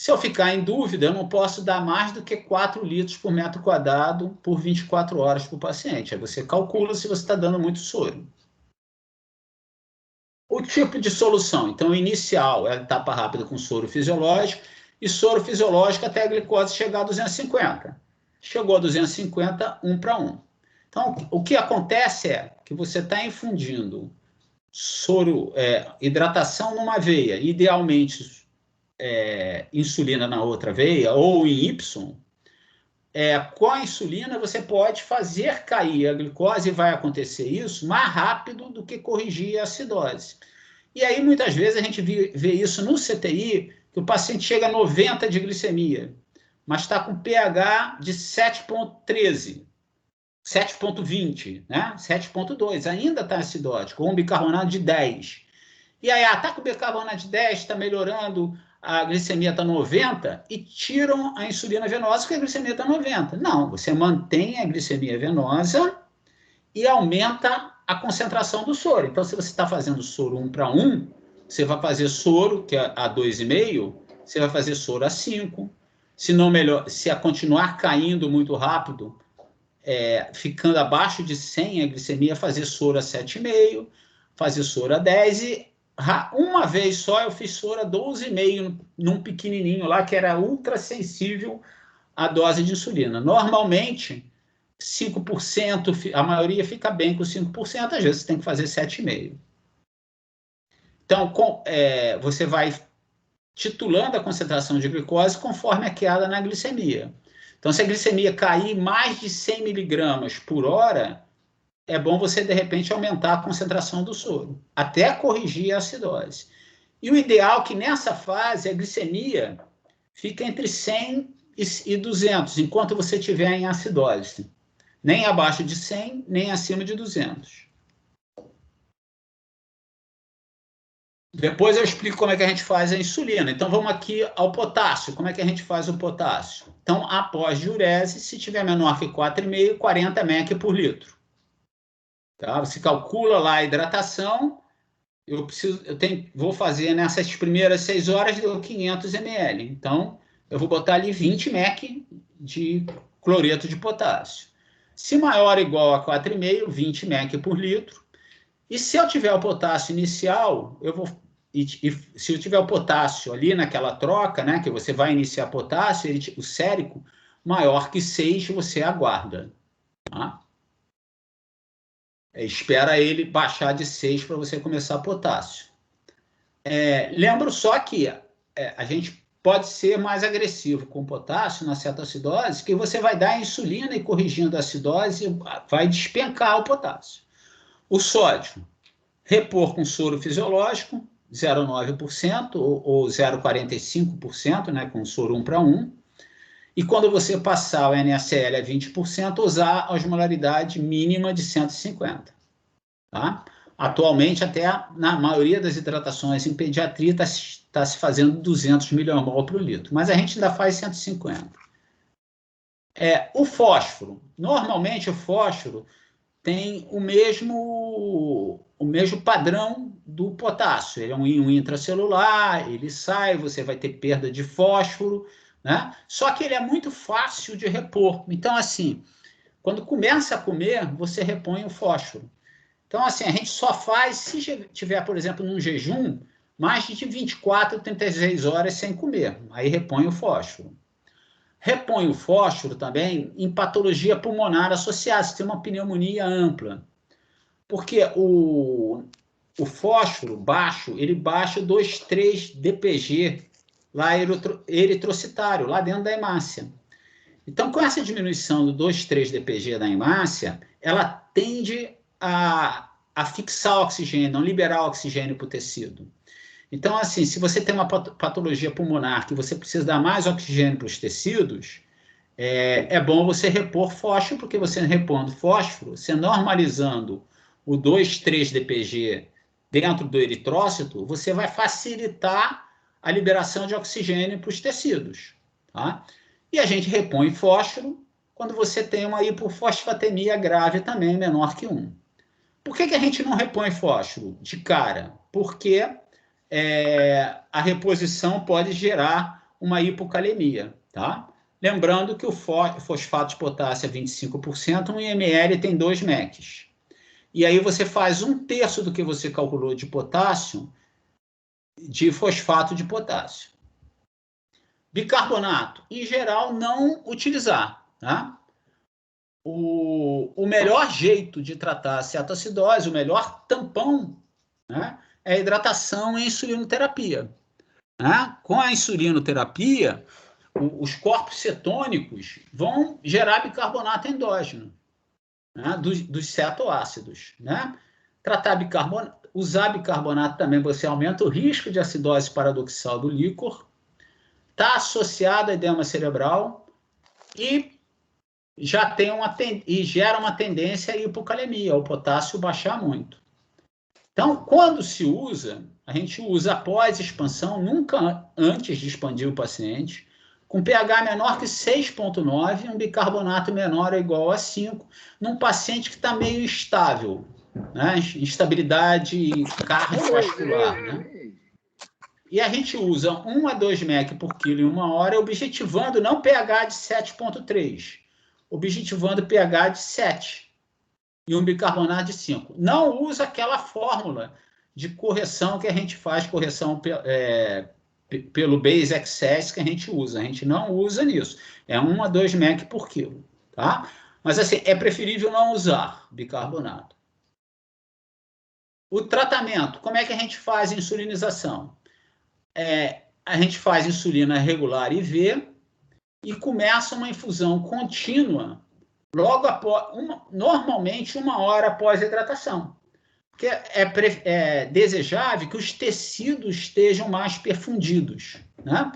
Se eu ficar em dúvida, eu não posso dar mais do que 4 litros por metro quadrado por 24 horas para o paciente. Aí você calcula se você está dando muito soro. O tipo de solução, então, inicial é a etapa rápida com soro fisiológico, e soro fisiológico até a glicose chegar a 250. Chegou a 250, 1:1. Então, o que acontece é que você está infundindo soro, hidratação numa veia, idealmente insulina na outra veia, ou em Y. Com a insulina, você pode fazer cair a glicose, e vai acontecer isso mais rápido do que corrigir a acidose. E aí, muitas vezes, a gente vê isso no CTI, que o paciente chega a 90 de glicemia, mas está com pH de 7,13, 7,20, né? 7,2, ainda está acidótico, ou um bicarbonato de 10. E aí, tá com bicarbonato de 10, está melhorando, a glicemia está 90, e tiram a insulina venosa porque a glicemia está 90. Não, você mantém a glicemia venosa e aumenta a concentração do soro. Então, se você está fazendo soro 1 para 1, você vai fazer soro, que é a 2,5, você vai fazer soro a 5. Se não melhor, se a continuar caindo muito rápido, ficando abaixo de 100 a glicemia, fazer soro a 7,5, fazer soro a 10 e uma vez só eu fiz soro a 12,5 num pequenininho lá que era ultra sensível à dose de insulina. Normalmente 5%, a maioria fica bem com 5%, às vezes você tem que fazer 7,5. Então, você vai titulando a concentração de glicose conforme a queda na glicemia. Então, se a glicemia cair mais de 100 miligramas por hora, é bom você, de repente, aumentar a concentração do soro, até corrigir a acidose. E o ideal é que, nessa fase, a glicemia fica entre 100 e 200, enquanto você estiver em acidose. Nem abaixo de 100, nem acima de 200. Depois eu explico como é que a gente faz a insulina. Então, vamos aqui ao potássio. Como é que a gente faz o potássio? Então, após diurese, se tiver menor que 4,5, 40 mEq por litro. Tá? Você calcula lá a hidratação. Vou fazer nessas primeiras 6 horas, deu 500 ml. Então, eu vou botar ali 20 mEq de cloreto de potássio. Se maior ou igual a 4,5, 20 mEq por litro. E se eu tiver o potássio inicial, se eu tiver o potássio ali naquela troca, né, que você vai iniciar potássio, o sérico, maior que 6, você aguarda. Tá? Espera ele baixar de 6 para você começar potássio. Lembro só que a gente pode ser mais agressivo com potássio na cetoacidose, que você vai dar a insulina e corrigindo a acidose, vai despencar o potássio. O sódio, repor com soro fisiológico, 0,9% ou 0,45%, né, com soro 1 para 1. E quando você passar o NaCl a 20%, usar a osmolaridade mínima de 150. Tá? Atualmente, até na maioria das hidratações em pediatria, está se fazendo 200 millimol por litro, mas a gente ainda faz 150. O fósforo. Normalmente, o fósforo tem o mesmo padrão do potássio. Ele é um íon intracelular, ele sai, você vai ter perda de fósforo, né? Só que ele é muito fácil de repor. Então, assim, quando começa a comer, você repõe o fósforo. Então, assim, a gente só faz, se tiver, por exemplo, num jejum, mais de 24, 36 horas sem comer. Aí repõe o fósforo. Repõe o fósforo também em patologia pulmonar associada, se tem uma pneumonia ampla. Porque o fósforo baixo, ele baixa 2,3 DPG, lá eritrocitário, lá dentro da hemácia. Então, com essa diminuição do 2,3 DPG da hemácia, ela tende a fixar oxigênio, não liberar oxigênio para o tecido. Então, assim, se você tem uma patologia pulmonar que você precisa dar mais oxigênio para os tecidos, é bom você repor fósforo, porque você repondo fósforo, você normalizando o 2,3 DPG dentro do eritrócito, você vai facilitar a liberação de oxigênio para os tecidos. Tá? E a gente repõe fósforo quando você tem uma hipofosfatemia grave também, menor que 1. Por que a gente não repõe fósforo de cara? Porque a reposição pode gerar uma hipocalemia, tá? Lembrando que o fosfato de potássio é 25%, 1 ml tem 2 mEq. E aí você faz 1/3 do que você calculou de potássio de fosfato de potássio. Bicarbonato, em geral, não utilizar, tá? O melhor jeito de tratar a cetoacidose, o melhor tampão, né, é a hidratação e a insulinoterapia. Né? Com a insulinoterapia, os corpos cetônicos vão gerar bicarbonato endógeno, né, dos cetoácidos. Né? Usar bicarbonato também, você aumenta o risco de acidose paradoxal do líquor, está associado a edema cerebral e já tem gera uma tendência à hipocalemia, ao potássio baixar muito. Então, quando se usa, a gente usa após expansão, nunca antes de expandir o paciente, com pH menor que 6,9 e um bicarbonato menor ou igual a 5, num paciente que está meio instável, né? Instabilidade cardiovascular, né? E a gente usa 1 a 2 mEq por quilo em 1 hora, objetivando não pH de 7,3, objetivando pH de 7 e um bicarbonato de 5. Não usa aquela fórmula de correção que a gente faz, correção pelo base excess que a gente usa. A gente não usa nisso. É 1 a 2 mEq por quilo, tá? Mas, assim, é preferível não usar bicarbonato. O tratamento, como é que a gente faz a insulinização? A gente faz insulina regular IV e começa uma infusão contínua logo após, normalmente 1 hora após a hidratação. Porque é desejável que os tecidos estejam mais perfundidos, né?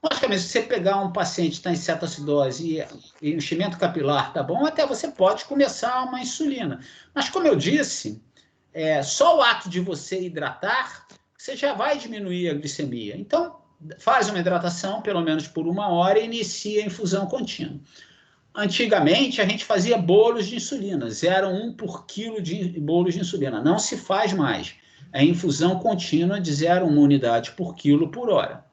Logicamente, se você pegar um paciente que está em cetoacidose e enchimento capilar tá bom, até você pode começar uma insulina. Mas, como eu disse, só o ato de você hidratar, você já vai diminuir a glicemia. Então, faz uma hidratação, pelo menos por 1 hora, e inicia a infusão contínua. Antigamente, a gente fazia bolos de insulina, 0,1 por quilo de bolos de insulina. Não se faz mais. É infusão contínua de 0,1 unidade por quilo por hora.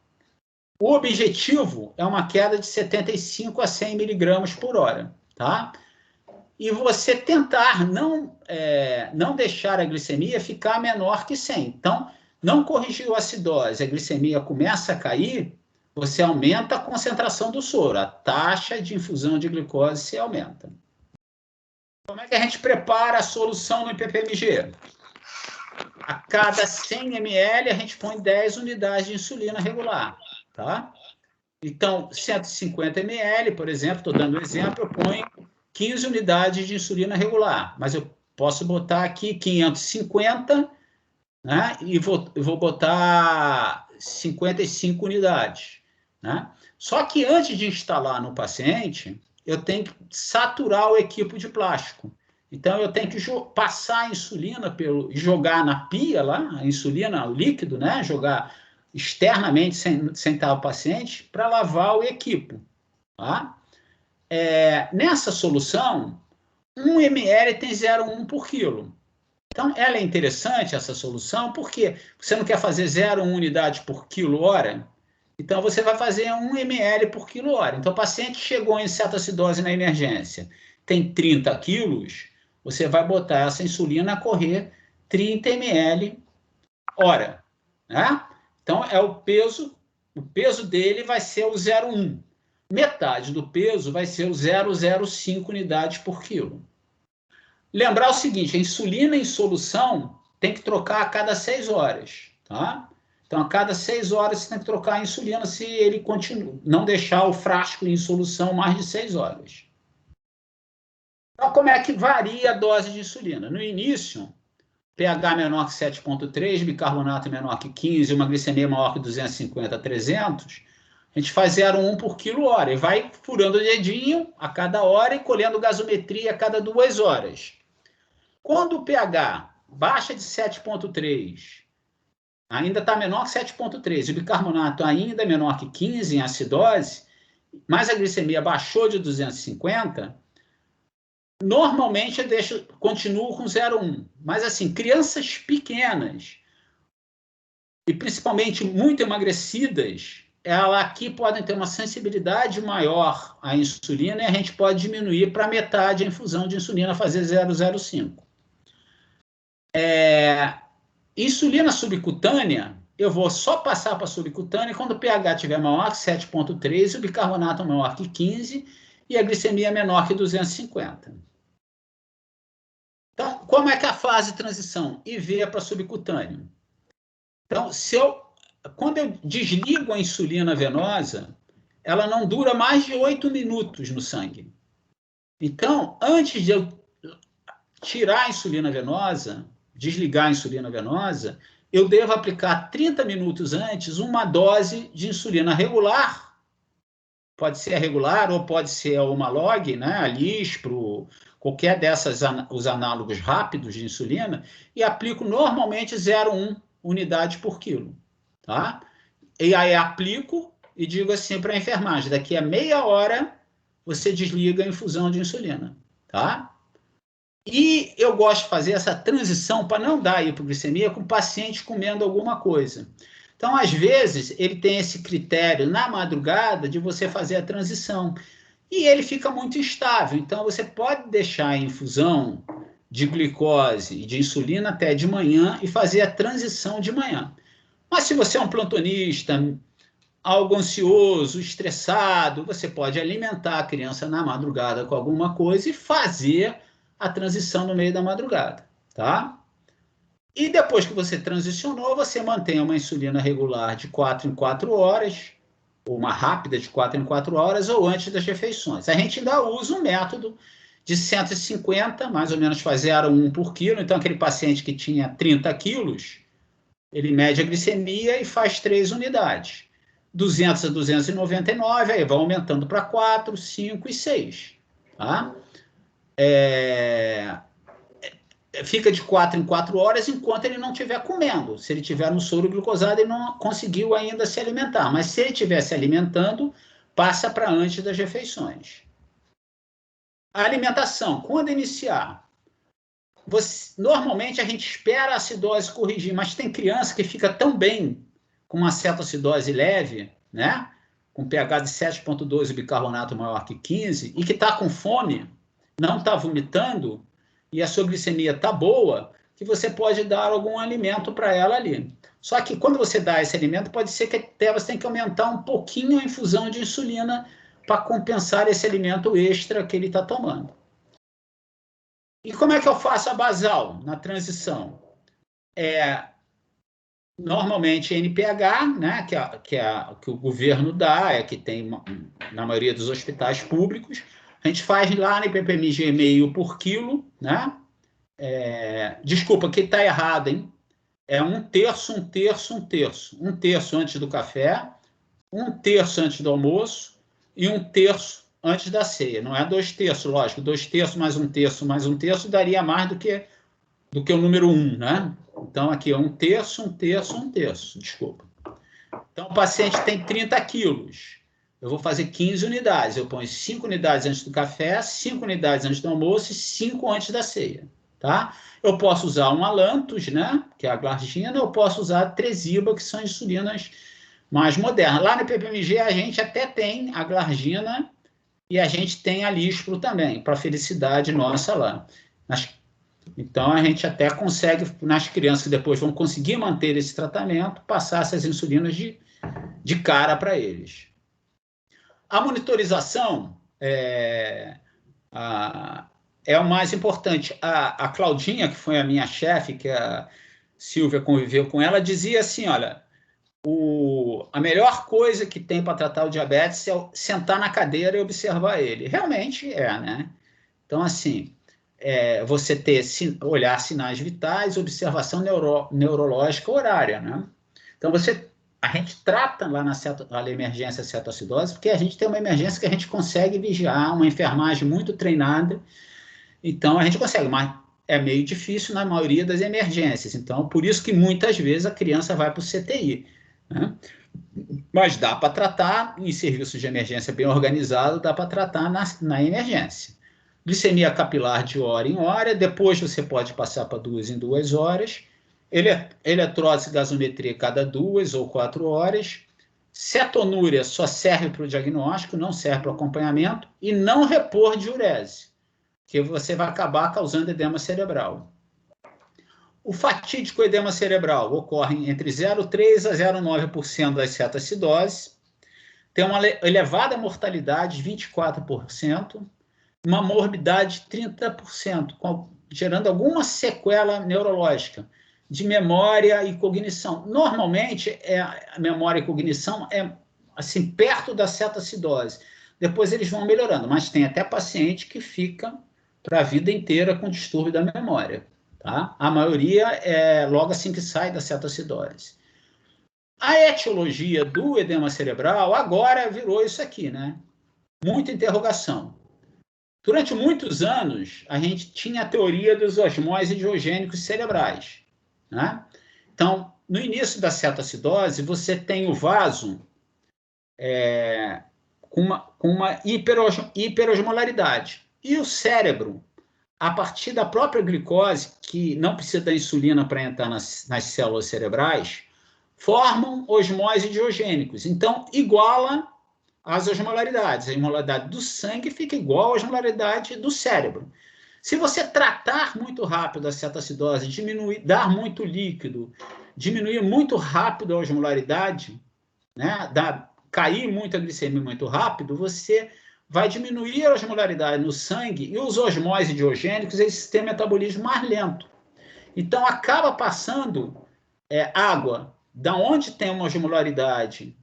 O objetivo é uma queda de 75 a 100 miligramas por hora, tá? E você tentar não deixar a glicemia ficar menor que 100. Então, não corrigiu a acidose, a glicemia começa a cair, você aumenta a concentração do soro, a taxa de infusão de glicose se aumenta. Como é que a gente prepara a solução no IPPMG? A cada 100 ml, a gente põe 10 unidades de insulina regular, tá? Então, 150 ml, por exemplo, estou dando um exemplo, eu ponho 15 unidades de insulina regular, mas eu posso botar aqui 550, né? E vou botar 55 unidades. Né? Só que antes de instalar no paciente, eu tenho que saturar o equipo de plástico. Então, eu tenho que passar a insulina, jogar na pia lá, a insulina, o líquido, né? Jogar externamente, sem estar o paciente, para lavar o equipo. Tá? Nessa solução, 1 ml tem 0,1 por quilo. Então, ela é interessante, essa solução, porque você não quer fazer 0,1 unidade por quilo hora, então você vai fazer 1 ml por quilo hora. Então, o paciente chegou em cetoacidose na emergência, tem 30 quilos, você vai botar essa insulina a correr 30 ml hora. Né? Então, o peso dele vai ser o 0,1. Metade do peso vai ser o 0,05 unidades por quilo. Lembrar o seguinte, a insulina em solução tem que trocar a cada 6 horas, tá? Então, a cada 6 horas você tem que trocar a insulina se ele continua, não deixar o frasco em solução mais de 6 horas. Então, como é que varia a dose de insulina? No início, pH menor que 7,3, bicarbonato menor que 15, uma glicemia maior que 250 a 300, a gente faz 0,1 por quilo hora e vai furando o dedinho a cada hora e colhendo gasometria a cada 2 horas. Quando o pH baixa de 7,3, ainda está menor que 7,3, e o bicarbonato ainda é menor que 15 em acidose, mas a glicemia baixou de 250, normalmente eu continuo com 0,1. Mas, assim, crianças pequenas, e principalmente muito emagrecidas, ela aqui podem ter uma sensibilidade maior à insulina e a gente pode diminuir para metade a infusão de insulina, fazer 0,05. Insulina subcutânea, eu vou só passar para subcutânea quando o pH estiver maior que 7,3 e o bicarbonato maior que 15 e a glicemia menor que 250. Então, como é que é a fase de transição? IV para subcutâneo. Então, quando eu desligo a insulina venosa, ela não dura mais de 8 minutos no sangue. Então, antes de eu tirar a insulina venosa, desligar a insulina venosa, eu devo aplicar 30 minutos antes uma dose de insulina regular, pode ser a regular ou pode ser a Humalog, né, a Lispro, qualquer dessas, os análogos rápidos de insulina, e aplico normalmente 0,1 unidade por quilo, tá? E aí aplico e digo assim para a enfermagem, daqui a meia hora você desliga a infusão de insulina, tá? E eu gosto de fazer essa transição para não dar hipoglicemia com o paciente comendo alguma coisa. Então, às vezes, ele tem esse critério na madrugada de você fazer a transição. E ele fica muito instável. Então, você pode deixar a infusão de glicose e de insulina até de manhã e fazer a transição de manhã. Mas se você é um plantonista, algo ansioso, estressado, você pode alimentar a criança na madrugada com alguma coisa e fazer a transição no meio da madrugada, tá? E depois que você transicionou, você mantém uma insulina regular de 4 em 4 horas, ou uma rápida de 4 em 4 horas, ou antes das refeições. A gente ainda usa um método de 150, mais ou menos faz 0,1 por quilo. Então, aquele paciente que tinha 30 quilos, ele mede a glicemia e faz 3 unidades. 200 a 299, aí vai aumentando para 4, 5 e 6. Tá? Fica de 4 em 4 horas enquanto ele não estiver comendo. Se ele estiver no soro glucosado, ele não conseguiu ainda se alimentar. Mas se ele estiver se alimentando, passa para antes das refeições. A alimentação, quando iniciar? Normalmente a gente espera a acidose corrigir, mas tem criança que fica tão bem com uma cetoacidose leve, né? Com pH de 7,2 bicarbonato maior que 15, e que está com fome, não está vomitando, e a sua glicemia está boa, que você pode dar algum alimento para ela ali. Só que quando você dá esse alimento, pode ser que até você tenha que aumentar um pouquinho a infusão de insulina para compensar esse alimento extra que ele está tomando. E como é que eu faço a basal na transição? Normalmente NPH, né, que o governo dá, que tem na maioria dos hospitais públicos. A gente faz lá na IPPMG meio por quilo, né? Desculpa, que está errado, hein? É 1/3, 1/3, 1/3. 1/3 antes do café, 1/3 antes do almoço e 1/3 antes da ceia. Não é 2/3, lógico. 2/3 mais 1/3 mais 1/3 daria mais do que o número 1, né? Então, aqui é 1/3, 1/3, 1/3. Desculpa. Então, o paciente tem 30 quilos. Eu vou fazer 15 unidades. Eu ponho 5 unidades antes do café, 5 unidades antes do almoço e 5 antes da ceia. Tá? Eu posso usar um Alantus, né? Que é a glargina, eu posso usar a Tresiba, que são insulinas mais modernas. Lá no PPMG, a gente até tem a glargina e a gente tem a Lispro também, para felicidade nossa lá. Então, a gente até consegue, nas crianças que depois vão conseguir manter esse tratamento, passar essas insulinas de cara para eles. A monitorização é o mais importante. A Claudinha, que foi a minha chefe, que a Silvia conviveu com ela, dizia assim, olha, a melhor coisa que tem para tratar o diabetes é sentar na cadeira e observar ele. Realmente né? Então, assim, você olhar sinais vitais, observação neurológica horária, né? Então, a gente trata lá na emergência cetoacidose, porque a gente tem uma emergência que a gente consegue vigiar, uma enfermagem muito treinada, então a gente consegue, mas é meio difícil na maioria das emergências, então por isso que muitas vezes a criança vai para o CTI, né? Mas dá para tratar em serviços de emergência bem organizado, dá para tratar na emergência. Glicemia capilar de hora em hora, depois você pode passar para 2 em 2 horas, eletrólise e gasometria cada 2 ou 4 horas, cetonúria só serve para o diagnóstico, não serve para o acompanhamento, e não repor diurese, que você vai acabar causando edema cerebral. O fatídico edema cerebral ocorre entre 0,3% a 0,9% das cetoacidoses, tem uma elevada mortalidade, 24%, uma morbidade de 30%, gerando alguma sequela neurológica de memória e cognição. Normalmente, a memória e cognição assim, perto da cetoacidose. Depois eles vão melhorando, mas tem até paciente que fica para a vida inteira com distúrbio da memória. Tá? A maioria é logo assim que sai da cetoacidose. A etiologia do edema cerebral agora virou isso aqui, né? Muita interrogação. Durante muitos anos, a gente tinha a teoria dos osmose diogênicos cerebrais, né? Então, no início da cetoacidose, você tem o vaso com uma hiperosmolaridade. E o cérebro, a partir da própria glicose, que não precisa da insulina para entrar nas células cerebrais, formam osmose diogênicos. Então, iguala as osmolaridades. A osmolaridade do sangue fica igual à osmolaridade do cérebro. Se você tratar muito rápido a cetoacidose, dar muito líquido, diminuir muito rápido a osmolaridade, né, cair muito a glicemia muito rápido, você vai diminuir a osmolaridade no sangue e os osmose diogênicos, eles têm metabolismo mais lento. Então, acaba passando água da onde tem uma osmolaridade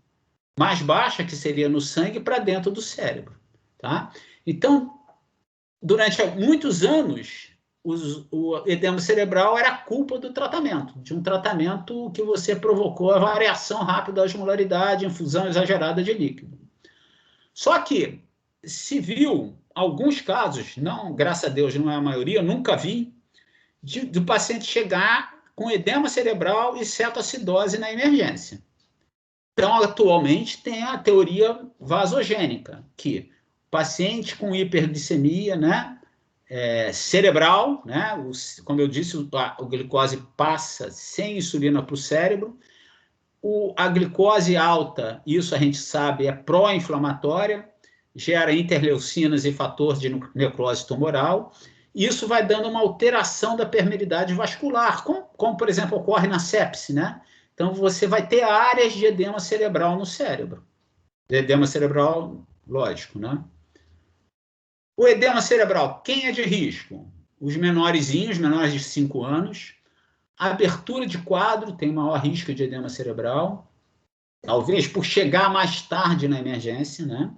mais baixa, que seria no sangue, para dentro do cérebro. Tá? Então, durante muitos anos, o edema cerebral era culpa do tratamento, de um tratamento que você provocou a variação rápida da osmolaridade, infusão exagerada de líquido. Só que se viu alguns casos, não, graças a Deus não é a maioria, nunca vi, do paciente chegar com edema cerebral e cetoacidose na emergência. Então, atualmente, tem a teoria vasogênica, que o paciente com hiperglicemia, né, cerebral, né, como eu disse, a glicose passa sem insulina para o cérebro, a glicose alta, isso a gente sabe, é pró-inflamatória, gera interleucinas e fatores de necrose tumoral, e isso vai dando uma alteração da permeabilidade vascular, como por exemplo, ocorre na sepse, né? Então, você vai ter áreas de edema cerebral no cérebro. Edema cerebral, lógico, né? O edema cerebral, quem é de risco? Os menorzinhos, menores de 5 anos. A abertura de quadro tem maior risco de edema cerebral. Talvez por chegar mais tarde na emergência, né?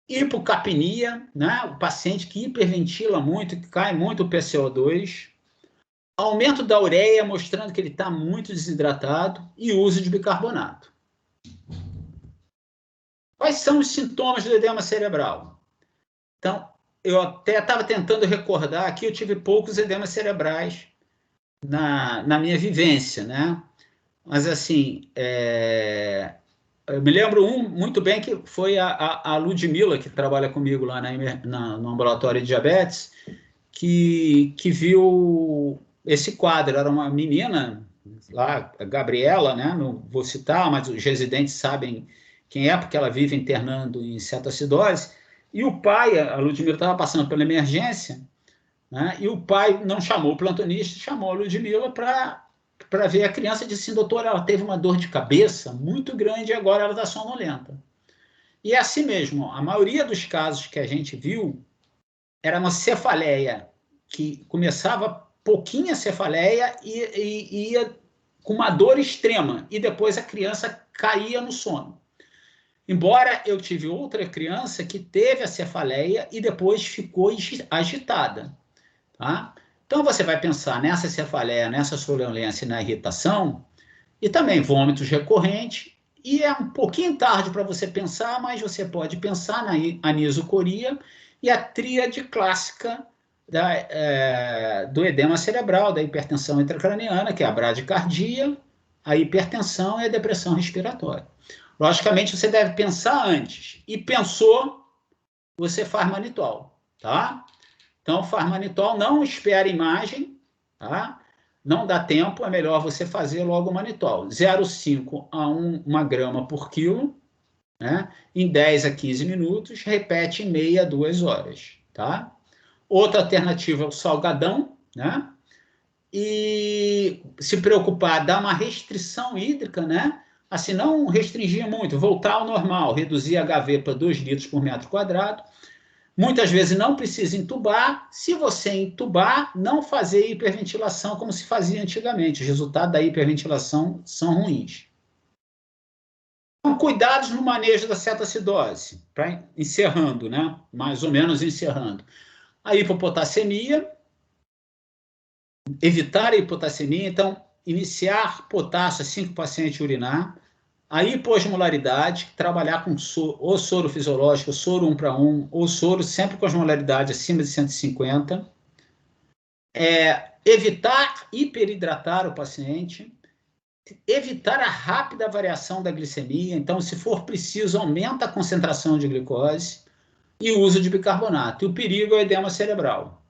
Hipocapnia, né? O paciente que hiperventila muito, que cai muito o PCO2. Aumento da ureia, mostrando que ele está muito desidratado, e uso de bicarbonato. Quais são os sintomas do edema cerebral? Então, eu até estava tentando recordar aqui, eu tive poucos edemas cerebrais na minha vivência, né? Mas, assim, eu me lembro muito bem que foi a Ludmila, que trabalha comigo lá no ambulatório de diabetes, que viu esse quadro. Era uma menina lá, a Gabriela, né? Não vou citar, mas os residentes sabem quem é, porque ela vive internando em cetoacidose. E o pai, a Ludmila estava passando pela emergência, né? E o pai não chamou o plantonista, chamou a Ludmila para ver a criança e disse assim: doutor, ela teve uma dor de cabeça muito grande e agora ela está sonolenta. E é assim mesmo, a maioria dos casos que a gente viu era uma cefaleia que começava pouquinha cefaleia e ia com uma dor extrema, e depois a criança caía no sono. Embora eu tive outra criança que teve a cefaleia e depois ficou agitada. Tá? Então, você vai pensar nessa cefaleia, nessa sonolência e na irritação, e também vômitos recorrentes, e é um pouquinho tarde para você pensar, mas você pode pensar na anisocoria e a tríade clássica do edema cerebral, da hipertensão intracraniana, que é a bradicardia, a hipertensão e a depressão respiratória. Logicamente, você deve pensar antes. E pensou, você faz manitol, tá? Então, faz manitol, não espera imagem, tá? Não dá tempo, é melhor você fazer logo o manitol. 0,5 a 1 grama por quilo, né? Em 10 a 15 minutos, repete em meia a 2 horas, tá? Outra alternativa é o salgadão, né? E se preocupar, dar uma restrição hídrica, né? Assim, não restringir muito, voltar ao normal, reduzir a HV para 2 litros por metro quadrado. Muitas vezes não precisa entubar. Se você entubar, não fazer hiperventilação como se fazia antigamente. Os resultados da hiperventilação são ruins. Então, cuidados no manejo da cetoacidose, encerrando, né? Mais ou menos encerrando. A hipopotassemia, evitar a hipotassemia, então, iniciar potássio assim que o paciente urinar, A hiposmolaridade, trabalhar com ou soro fisiológico, soro 1 para 1, ou soro sempre com osmolaridade acima de 150. Evitar hiperidratar o paciente, evitar a rápida variação da glicemia. Então, se for preciso, aumenta a concentração de glicose e o uso de bicarbonato. E o perigo é o edema cerebral.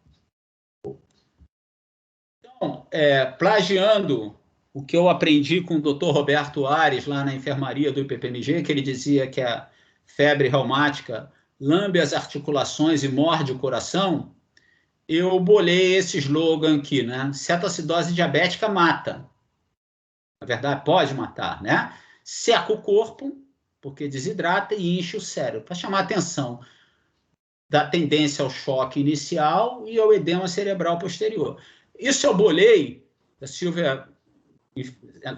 Então, plagiando o que eu aprendi com o Dr. Roberto Ares, lá na enfermaria do IPPMG, que ele dizia que a febre reumática lambe as articulações e morde o coração, eu bolei esse slogan aqui, né? Cetoacidose diabética mata. Na verdade, pode matar, né? Seca o corpo, porque desidrata, e enche o cérebro, para chamar a atenção da tendência ao choque inicial e ao edema cerebral posterior. Isso eu bolei, a Silvia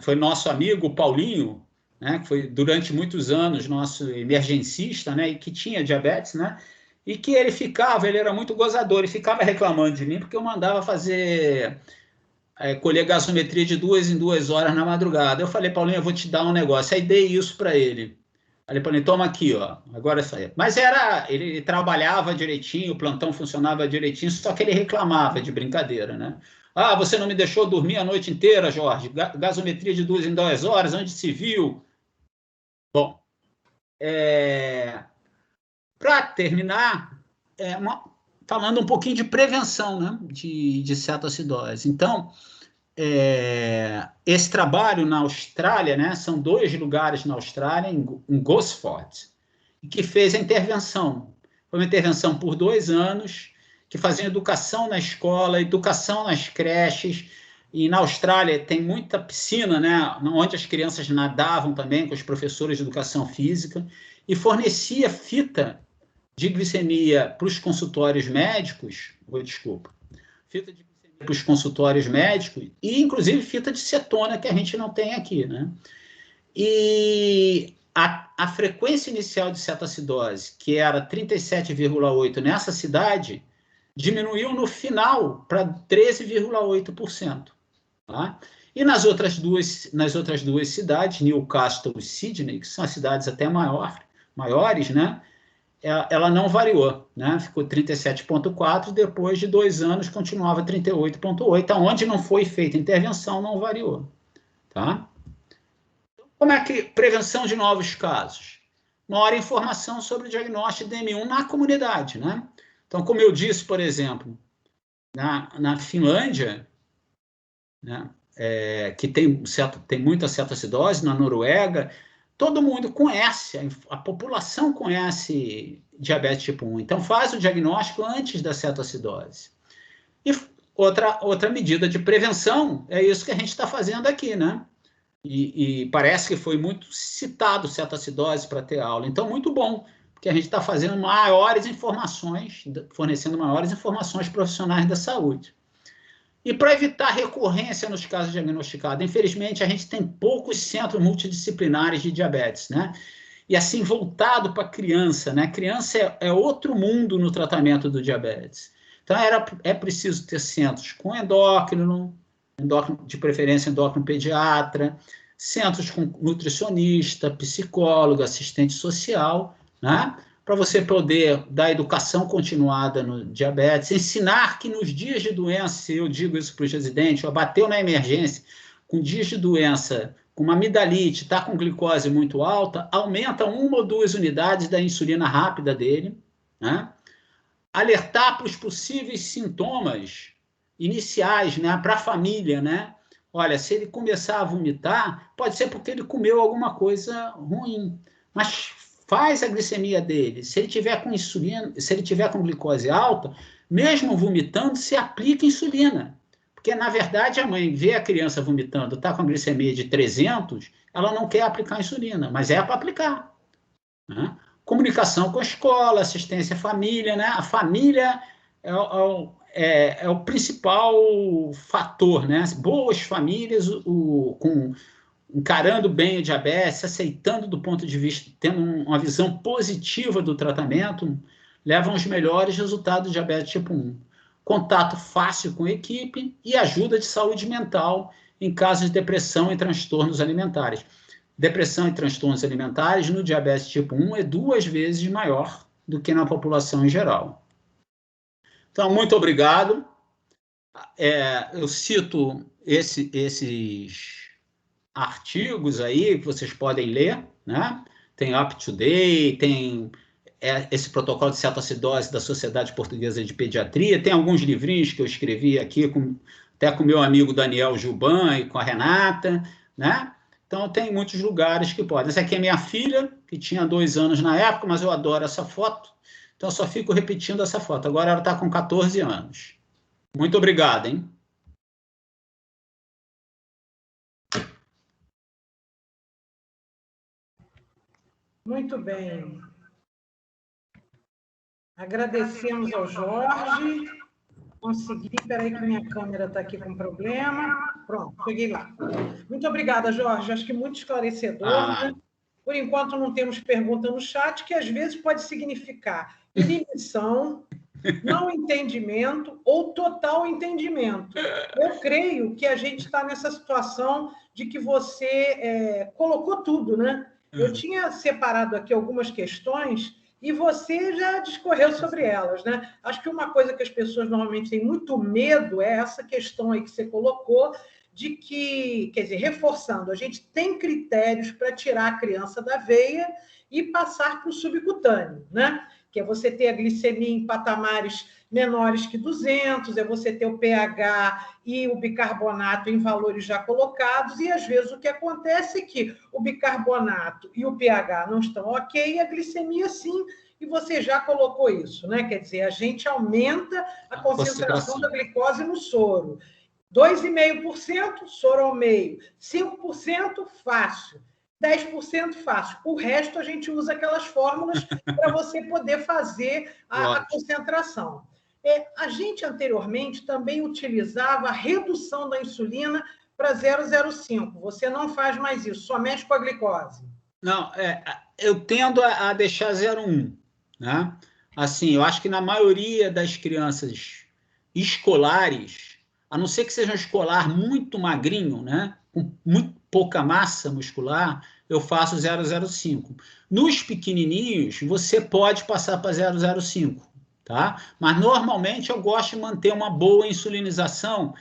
foi nosso amigo Paulinho, né, que foi durante muitos anos nosso emergencista, né, e que tinha diabetes, né, e que ele era muito gozador, ele ficava reclamando de mim porque eu mandava fazer, colher gasometria de 2 em 2 horas na madrugada. Eu falei, Paulinho, eu vou te dar um negócio. Aí dei isso para ele. Falei, Paulinho, toma aqui, ó, agora é isso aí. Mas ele trabalhava direitinho, o plantão funcionava direitinho, só que ele reclamava de brincadeira, né? Ah, você não me deixou dormir a noite inteira, Jorge. Gasometria de 2 em 2 horas, onde se viu? Bom, para terminar, falando um pouquinho de prevenção, né, de cetoacidose. Então, esse trabalho na Austrália, né, são 2 lugares na Austrália, em Gosford, que fez a intervenção. Foi uma intervenção por 2 anos, que fazia educação na escola, educação nas creches, e na Austrália tem muita piscina, né, onde as crianças nadavam também com os professores de educação física, e fornecia fita de glicemia para os consultórios médicos, fita de glicemia para os consultórios médicos, e inclusive fita de cetona, que a gente não tem aqui, né? E a frequência inicial de cetoacidose, que era 37,8 nessa cidade, diminuiu no final para 13,8%. Tá? E nas outras duas cidades, Newcastle e Sydney, que são as cidades até maiores, né? Ela não variou, né? Ficou 37,4, depois de 2 anos continuava 38,8, onde não foi feita intervenção, não variou. Tá? Como é que prevenção de novos casos? Maior informação sobre o diagnóstico de DM1 na comunidade, né? Então, como eu disse, por exemplo, na Finlândia, né, que tem muita cetoacidose, na Noruega, todo mundo conhece, a população conhece diabetes tipo 1. Então, faz o diagnóstico antes da cetoacidose. E outra medida de prevenção é isso que a gente está fazendo aqui, né? E parece que foi muito citado cetoacidose para ter aula. Então, muito bom, porque a gente está fazendo fornecendo maiores informações profissionais da saúde. E para evitar recorrência nos casos diagnosticados, infelizmente, a gente tem poucos centros multidisciplinares de diabetes, né? E assim, voltado para a criança, né? Criança é outro mundo no tratamento do diabetes. Então, é preciso ter centros com endócrino, de preferência endócrino pediatra, centros com nutricionista, psicólogo, assistente social, né? Para você poder dar educação continuada no diabetes, ensinar que nos dias de doença, eu digo isso para os residentes, bateu na emergência, com dias de doença, com uma amidalite, está com glicose muito alta, aumenta 1 ou 2 unidades da insulina rápida dele, né? Alertar para os possíveis sintomas iniciais, né, para a família, né? Olha, se ele começar a vomitar, pode ser porque ele comeu alguma coisa ruim, mas faz a glicemia dele. Se ele tiver com insulina, se ele tiver com glicose alta, mesmo vomitando, se aplica insulina. Porque, na verdade, a mãe vê a criança vomitando, está com a glicemia de 300, ela não quer aplicar insulina, mas é para aplicar, né? Comunicação com a escola, assistência à família, né? A família é o principal fator, né? Boas famílias encarando bem o diabetes, aceitando do ponto de vista, tendo uma visão positiva do tratamento, levam aos melhores resultados do diabetes tipo 1. Contato fácil com a equipe e ajuda de saúde mental em casos de depressão e transtornos alimentares. depressão e transtornos alimentares no diabetes tipo 1 é 2 vezes maior do que na população em geral. Então, muito obrigado. Eu cito esses artigos aí que vocês podem ler, né? Tem Up to Date, tem esse protocolo de cetoacidose da Sociedade Portuguesa de Pediatria, tem alguns livrinhos que eu escrevi aqui, até com o meu amigo Daniel Gilban e com a Renata, né? Então, tem muitos lugares que podem. Essa aqui é minha filha, que tinha 2 anos na época, mas eu adoro essa foto, então eu só fico repetindo essa foto. Agora ela está com 14 anos. Muito obrigado, hein? Muito bem. Agradecemos ao Jorge. Consegui, peraí que minha câmera está aqui com problema. Pronto, cheguei lá. Muito obrigada, Jorge. Acho que muito esclarecedor, né? Por enquanto não temos pergunta no chat, que às vezes pode significar inibição, não entendimento ou total entendimento. Eu creio que a gente está nessa situação de que você colocou tudo, né? Eu tinha separado aqui algumas questões e você já discorreu sobre elas, né? Acho que uma coisa que as pessoas normalmente têm muito medo é essa questão aí que você colocou, de que, quer dizer, reforçando, a gente tem critérios para tirar a criança da veia e passar para o subcutâneo, né? Que é você ter a glicemia em patamares menores que 200, é você ter o pH e o bicarbonato em valores já colocados, e às vezes o que acontece é que o bicarbonato e o pH não estão ok, e a glicemia sim, e você já colocou isso, né? Quer dizer, a gente aumenta a concentração da glicose no soro. 2,5%, soro ao meio. 5%, fácil. 10% fácil. O resto a gente usa aquelas fórmulas para você poder fazer a concentração. A gente anteriormente também utilizava a redução da insulina para 0,05. Você não faz mais isso, só mexe com a glicose. Não, eu tendo a deixar 0,1, né? Assim, eu acho que na maioria das crianças escolares, a não ser que seja um escolar muito magrinho, né? Com muito pouca massa muscular, eu faço 0,05. Nos pequenininhos, você pode passar para 0,05, tá? Mas normalmente eu gosto de manter uma boa insulinização,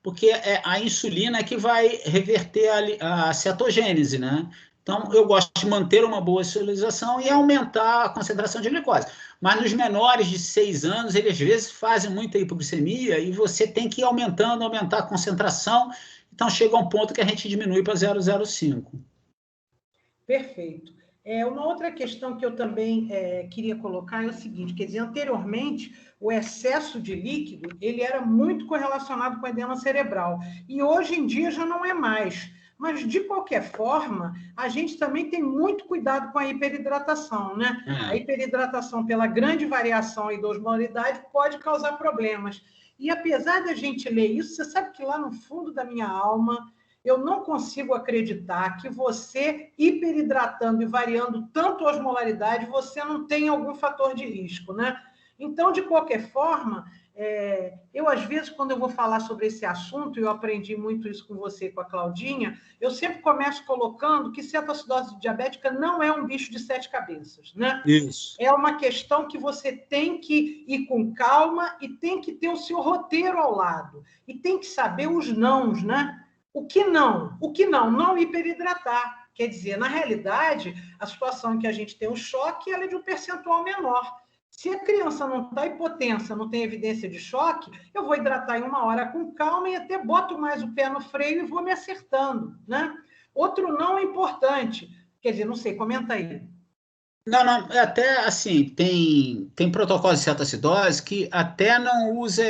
porque a insulina é que vai reverter a cetogênese, né? Então, eu gosto de manter uma boa insulinização e aumentar a concentração de glicose. Mas nos menores de 6 anos, eles às vezes fazem muita hipoglicemia e você tem que ir aumentar a concentração. Então, chega um ponto que a gente diminui para 0,05. Perfeito. Uma outra questão que eu também queria colocar é o seguinte, quer dizer, anteriormente, o excesso de líquido, ele era muito correlacionado com edema cerebral, e hoje em dia já não é mais. Mas, de qualquer forma, a gente também tem muito cuidado com a hiperidratação, né? A hiperidratação, pela grande variação em osmolaridade, pode causar problemas. E, apesar da gente ler isso, você sabe que lá no fundo da minha alma, eu não consigo acreditar que você, hiperidratando e variando tanto a osmolaridade, você não tem algum fator de risco, né? Então, de qualquer forma, eu, às vezes, quando eu vou falar sobre esse assunto, e eu aprendi muito isso com você e com a Claudinha, eu sempre começo colocando que cetoacidose diabética não é um bicho de 7 cabeças, né? Isso. É uma questão que você tem que ir com calma e tem que ter o seu roteiro ao lado. E tem que saber os nãos, né? O que não? O que não? Não hiperidratar. Quer dizer, na realidade, a situação em que a gente tem um choque, ela é de um percentual menor. Se a criança não está hipotensa, não tem evidência de choque, eu vou hidratar em 1 hora com calma e até boto mais o pé no freio e vou me acertando, né? Outro não é importante. Quer dizer, não sei, comenta aí. Não, até assim, tem protocolo de cetoacidose que até não usa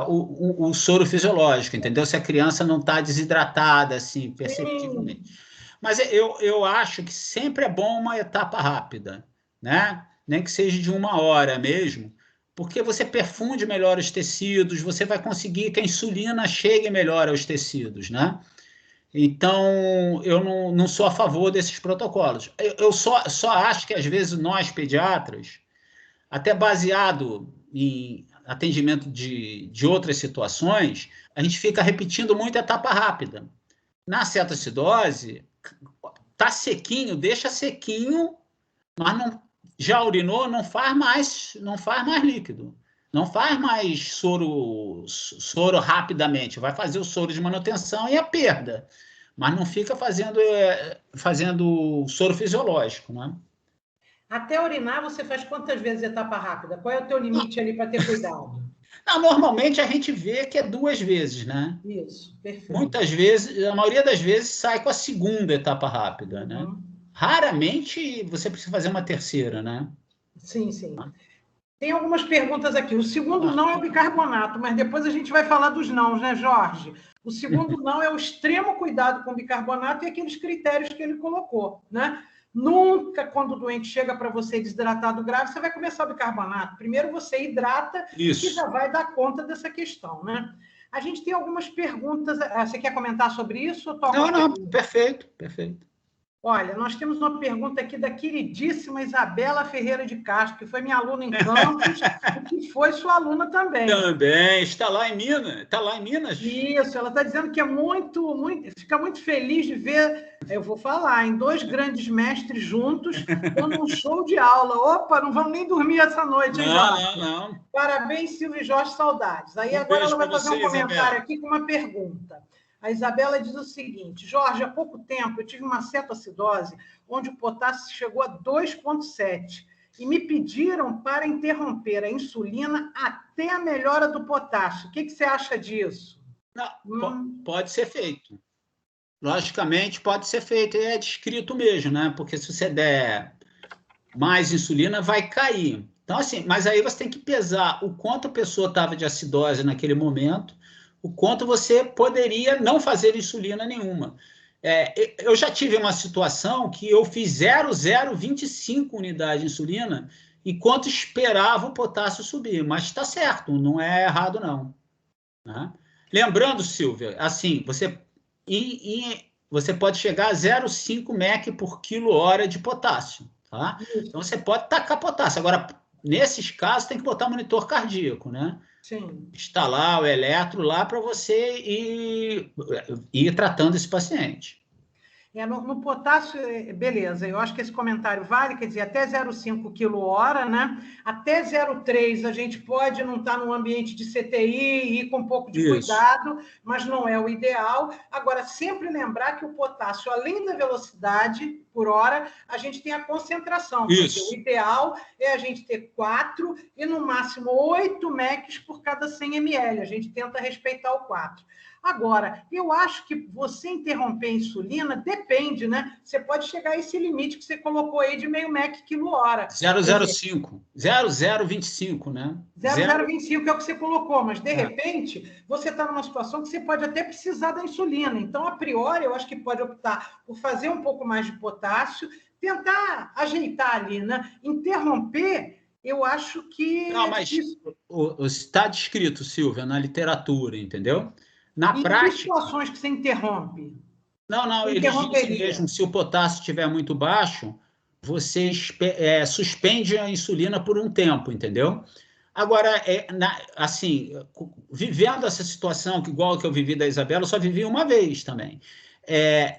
o soro fisiológico, entendeu? Se a criança não está desidratada, assim, perceptivelmente. Sim. Mas eu acho que sempre é bom uma etapa rápida, né? Nem que seja de 1 hora mesmo, porque você perfunde melhor os tecidos, você vai conseguir que a insulina chegue melhor aos tecidos, né? Então, eu não sou a favor desses protocolos. Eu só acho que, às vezes, nós, pediatras, até baseado em atendimento de outras situações, a gente fica repetindo muito a etapa rápida. Na cetoacidose, tá sequinho, deixa sequinho, mas não, já urinou, não faz mais líquido. Não faz mais soro rapidamente. Vai fazer o soro de manutenção e a perda. Mas não fica fazendo soro fisiológico, né? Até urinar, você faz quantas vezes etapa rápida? Qual é o teu limite ali para ter cuidado? Não, normalmente a gente vê que é 2 vezes, né? Isso, perfeito. Muitas vezes, a maioria das vezes, sai com a segunda etapa rápida, né? Raramente você precisa fazer uma terceira, né? Sim, sim. Tem algumas perguntas aqui. O segundo não é o bicarbonato, mas depois a gente vai falar dos nãos, né, Jorge? O segundo não é o extremo cuidado com o bicarbonato e aqueles critérios que ele colocou, né? Nunca, quando o doente chega para você desidratado grave, você vai começar o bicarbonato. Primeiro você hidrata, Isso. que já vai dar conta dessa questão, né? A gente tem algumas perguntas. Você quer comentar sobre isso? Não, perfeito, perfeito. Olha, nós temos uma pergunta aqui da queridíssima Isabela Ferreira de Castro, que foi minha aluna em Campos, e que foi sua aluna também. Também, está lá em Minas. Está lá em Minas? Isso, ela está dizendo que é fica muito feliz de ver, eu vou falar, em 2 grandes mestres juntos, dando um show de aula. Opa, não vamos nem dormir essa noite, hein, Jorge? Não. Parabéns, Silvio e Jorge, saudades. Aí agora ela vai fazer um comentário aqui com uma pergunta. A Isabela diz o seguinte: Jorge, há pouco tempo eu tive uma cetoacidose onde o potássio chegou a 2,7 e me pediram para interromper a insulina até a melhora do potássio. O que você acha disso? Não, pode ser feito. Logicamente, pode ser feito. E é descrito mesmo, né? Porque se você der mais insulina, vai cair. Então, assim, mas aí você tem que pesar o quanto a pessoa estava de acidose naquele momento, o quanto você poderia não fazer insulina nenhuma. Eu já tive uma situação que eu fiz 0,025 unidade de insulina enquanto esperava o potássio subir, mas está certo, não é errado não. Né? Lembrando, Silvia, assim, você pode chegar a 0,5 mEq por quilo-hora de potássio, tá? Então você pode tacar potássio. Agora, nesses casos, tem que botar monitor cardíaco, né? Sim. Instalar o eletro lá para você ir tratando esse paciente. No potássio, beleza, eu acho que esse comentário vale, quer dizer, até 0,5 quilo-hora, né? Até 0,3 a gente pode não estar num ambiente de CTI e ir com um pouco de cuidado, mas não é o ideal. Agora, sempre lembrar que o potássio, além da velocidade por hora, a gente tem a concentração. Isso. Porque o ideal é a gente ter 4 e, no máximo, 8 MECs por cada 100 ml. A gente tenta respeitar o 4. Agora, eu acho que você interromper a insulina depende, né? Você pode chegar a esse limite que você colocou aí de meio MEC quilo-hora. 0,05. 0,025, né? 0,025 é o que você colocou, mas, de repente, você está numa situação que você pode até precisar da insulina. Então, a priori, eu acho que pode optar por fazer um pouco mais de potássio, tentar ajeitar ali, né? Interromper, eu acho que... Não, mas está descrito, Silvia, na literatura, entendeu? Na prática... que situações que você interrompe? Não, eles dizem mesmo, se o potássio estiver muito baixo, você suspende a insulina por um tempo, entendeu? Agora, assim, vivendo essa situação, igual que eu vivi da Isabela, eu só vivi uma vez também.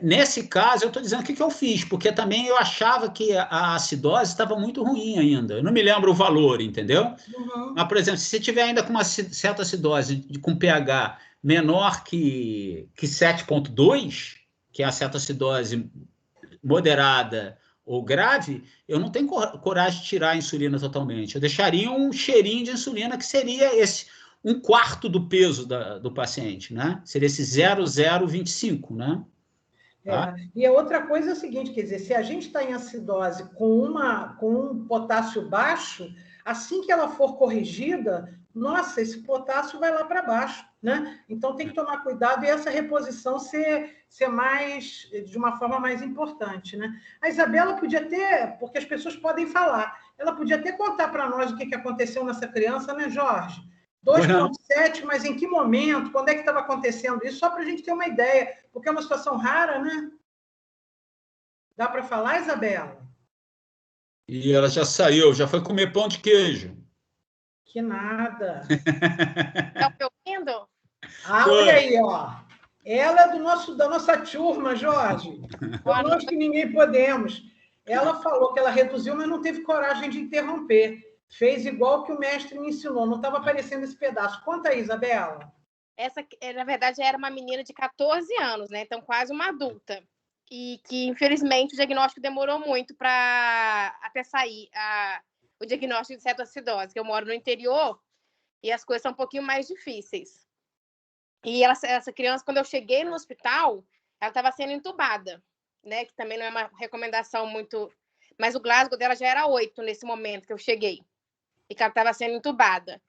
Nesse caso, eu estou dizendo o que eu fiz, porque também eu achava que a acidose estava muito ruim ainda. Eu não me lembro o valor, entendeu? Uhum. Mas, por exemplo, se você tiver ainda com uma certa acidose com pH menor que 7,2, que é a cetoacidose moderada ou grave, eu não tenho coragem de tirar a insulina totalmente. Eu deixaria um cheirinho de insulina que seria um quarto do peso do paciente, né? Seria esse 0,025, né? Tá? E a outra coisa é o seguinte, quer dizer, se a gente está em acidose com um potássio baixo, assim que ela for corrigida, nossa, esse potássio vai lá para baixo, né? Então tem que tomar cuidado e essa reposição ser mais, de uma forma mais importante, né? A Isabela podia ter, porque as pessoas podem falar, ela podia até contar para nós o que aconteceu nessa criança, né, Jorge? 2,7, mas em que momento? Quando é que estava acontecendo isso? Só para a gente ter uma ideia, porque é uma situação rara, né? Dá para falar, Isabela? E ela já saiu, já foi comer pão de queijo. Que nada. Estão me ouvindo? Olha aí, ó. Ela é da nossa turma, Jorge. Nós que ninguém podemos. Ela falou que ela reduziu, mas não teve coragem de interromper. Fez igual que o mestre me ensinou. Não estava aparecendo esse pedaço. Conta aí, Isabela. Essa, na verdade, era uma menina de 14 anos, né? Então, quase uma adulta. E que, infelizmente, o diagnóstico demorou muito para até sair o diagnóstico de cetoacidose, que eu moro no interior e as coisas são um pouquinho mais difíceis. E essa criança, quando eu cheguei no hospital, ela estava sendo entubada, né? Que também não é uma recomendação muito... Mas o Glasgow dela já era 8 nesse momento que eu cheguei. E que ela estava sendo entubada.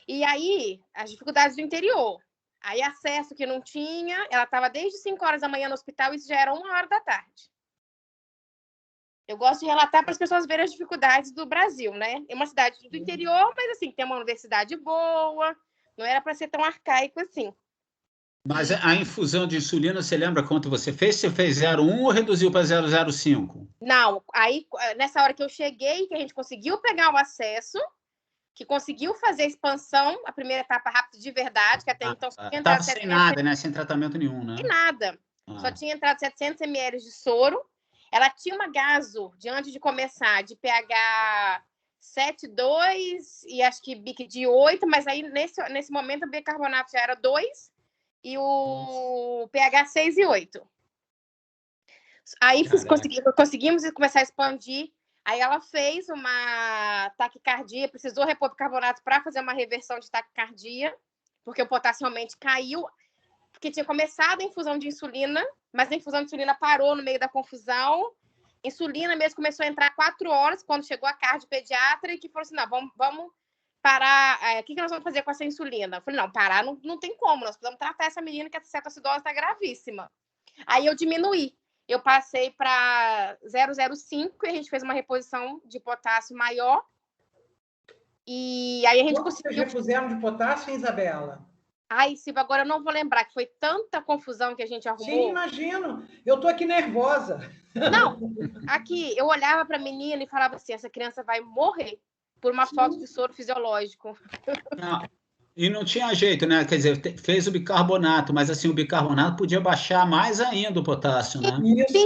E aí, as dificuldades do interior. Aí, acesso que não tinha, ela estava desde 5 horas da manhã no hospital e isso já era 1 hora da tarde. Eu gosto de relatar para as pessoas verem as dificuldades do Brasil, né? É uma cidade do interior, mas assim, tem uma universidade boa, não era para ser tão arcaico assim. Mas a infusão de insulina, você lembra quanto você fez? Você fez 0,1 ou reduziu para 0,05? Não, aí nessa hora que eu cheguei, que a gente conseguiu pegar o acesso, que conseguiu fazer a expansão, a primeira etapa rápida de verdade, que até então... Estava sem nada, né? Sem tratamento nenhum, né? Sem nada. Só tinha entrado 700 ml de soro. Ela tinha uma gaso, de antes de começar, de pH 7,2 e acho que BIC de 8, mas aí nesse momento o bicarbonato já era 2 e o pH 6,8. Aí conseguimos começar a expandir. Aí ela fez uma taquicardia, precisou repor bicarbonato para fazer uma reversão de taquicardia, porque o potássio realmente caiu, porque tinha começado a infusão de insulina, mas a infusão de insulina parou no meio da confusão. Insulina mesmo começou a entrar 4 horas, quando chegou a cardiopediatra, e que falou assim, não, vamos parar, o que nós vamos fazer com essa insulina? Eu falei, não, parar não tem como, nós precisamos tratar essa menina que a cetoacidose está gravíssima. Aí eu diminuí. Eu passei para 0,05 e a gente fez uma reposição de potássio maior. E aí a gente conseguiu... Vocês repuseram de potássio, hein, Isabela? Ai, Silvia, agora eu não vou lembrar, que foi tanta confusão que a gente arrumou. Sim, imagino. Eu tô aqui nervosa. Não, aqui, eu olhava para a menina e falava assim, essa criança vai morrer por uma falta de soro fisiológico. Não. E não tinha jeito, né? Quer dizer, fez o bicarbonato, mas assim, o bicarbonato podia baixar mais ainda o potássio, né?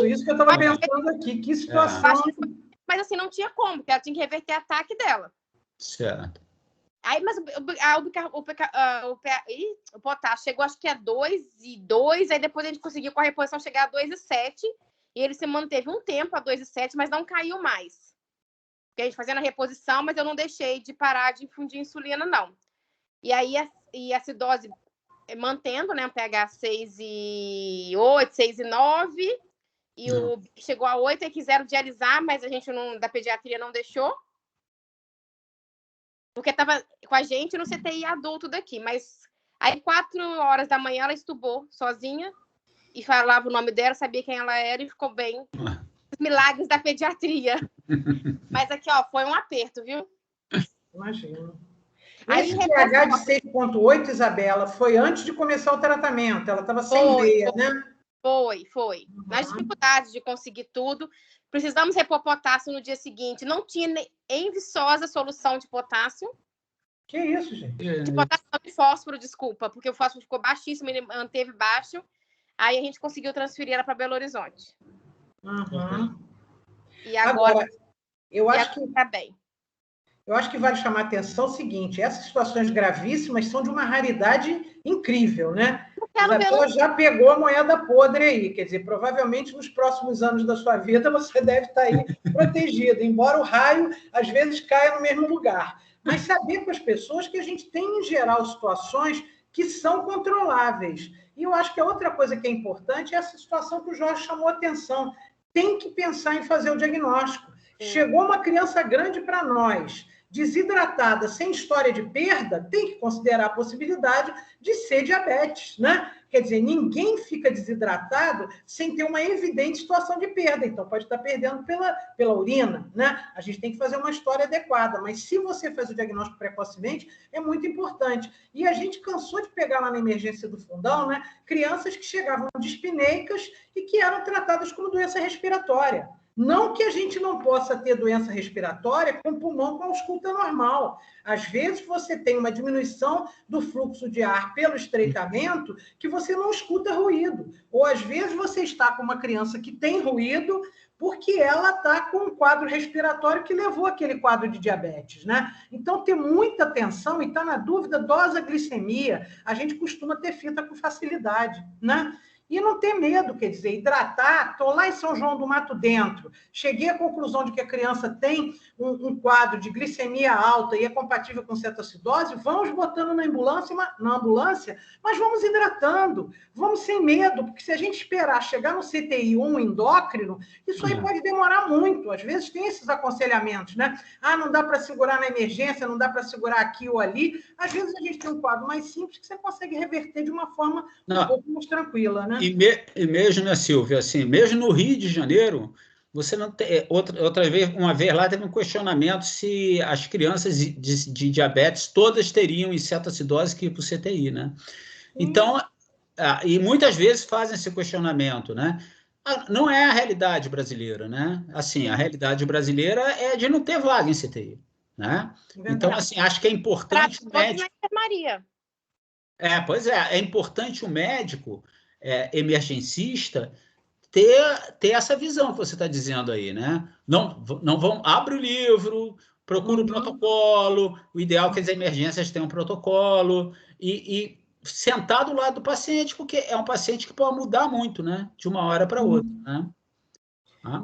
Isso que eu estava pensando aqui. Que situação. Mas assim, não tinha como, porque ela tinha que reverter o ataque dela. Certo. Aí, mas o potássio chegou, acho que a 2,2, aí depois a gente conseguiu com a reposição chegar a 2,7, e ele se manteve um tempo a 2,7, mas não caiu mais. Porque a gente fazendo a reposição, mas eu não deixei de parar de infundir insulina, não. E aí a acidose mantendo, né, um pH 6,8, 6,9, e o chegou a 8 e quiseram dialisar, mas a gente da pediatria não deixou. Porque estava com a gente no CTI adulto daqui, mas aí 4 horas da manhã ela estubou sozinha e falava o nome dela, sabia quem ela era e ficou bem. Os milagres da pediatria. Mas aqui, ó, foi um aperto, viu? Imagino. Esse pH de 6,8, Isabela, foi antes de começar o tratamento. Ela estava sem veia, né? Foi. Nas dificuldades de conseguir tudo, precisamos repor potássio no dia seguinte. Não tinha em Viçosa solução de potássio. Que isso, gente? De potássio e fósforo, desculpa, porque o fósforo ficou baixíssimo, ele manteve baixo. Aí a gente conseguiu transferir ela para Belo Horizonte. E agora eu acho que tá bem. Eu acho que vale chamar a atenção o seguinte: essas situações gravíssimas são de uma raridade incrível, né? Isabela já pegou a moeda podre aí, quer dizer, provavelmente nos próximos anos da sua vida você deve estar aí protegida, embora o raio às vezes caia no mesmo lugar. Mas saber com as pessoas que a gente tem, em geral, situações que são controláveis. E eu acho que a outra coisa que é importante é essa situação que o Jorge chamou a atenção. Tem que pensar em fazer o diagnóstico. Chegou uma criança grande para nós, desidratada, sem história de perda, tem que considerar a possibilidade de ser diabetes, né? Quer dizer, ninguém fica desidratado sem ter uma evidente situação de perda, então pode estar perdendo pela urina, né? A gente tem que fazer uma história adequada, mas se você faz o diagnóstico precocemente, é muito importante. E a gente cansou de pegar lá na emergência do Fundão, né? Crianças que chegavam dispneicas e que eram tratadas como doença respiratória. Não que a gente não possa ter doença respiratória com pulmão com ausculta normal. Às vezes você tem uma diminuição do fluxo de ar pelo estreitamento que você não escuta ruído. Ou às vezes você está com uma criança que tem ruído porque ela está com um quadro respiratório que levou aquele quadro de diabetes, né? Então, ter muita atenção e está na dúvida, dosa glicemia. A gente costuma ter fita com facilidade, né? E não ter medo, quer dizer, hidratar. Estou lá em São João do Mato Dentro, cheguei à conclusão de que a criança tem um quadro de glicemia alta e é compatível com cetoacidose, vamos botando na ambulância, mas vamos hidratando, vamos sem medo, porque se a gente esperar chegar no CTI ou um endócrino, isso aí pode demorar muito. Às vezes tem esses aconselhamentos, né? Ah, não dá para segurar na emergência, não dá para segurar aqui ou ali. Às vezes a gente tem um quadro mais simples que você consegue reverter de uma forma um pouco mais tranquila, né? E mesmo, né, Silvia, assim, mesmo no Rio de Janeiro, você não tem. Uma vez lá teve um questionamento se as crianças de diabetes todas teriam cetoacidose que ir para o CTI, né? Então, e muitas vezes fazem esse questionamento, né? Não é a realidade brasileira, né? Assim, a realidade brasileira é de não ter vaga em CTI, né? Então, assim, acho que é importante o médico. Na enfermaria. Pois é importante o médico emergencista ter essa visão que você está dizendo aí, né? Não vão, abre o livro, procura o protocolo, o ideal é que as emergências tenham um protocolo e sentar do lado do paciente, porque é um paciente que pode mudar muito, né? De uma hora para outra, né?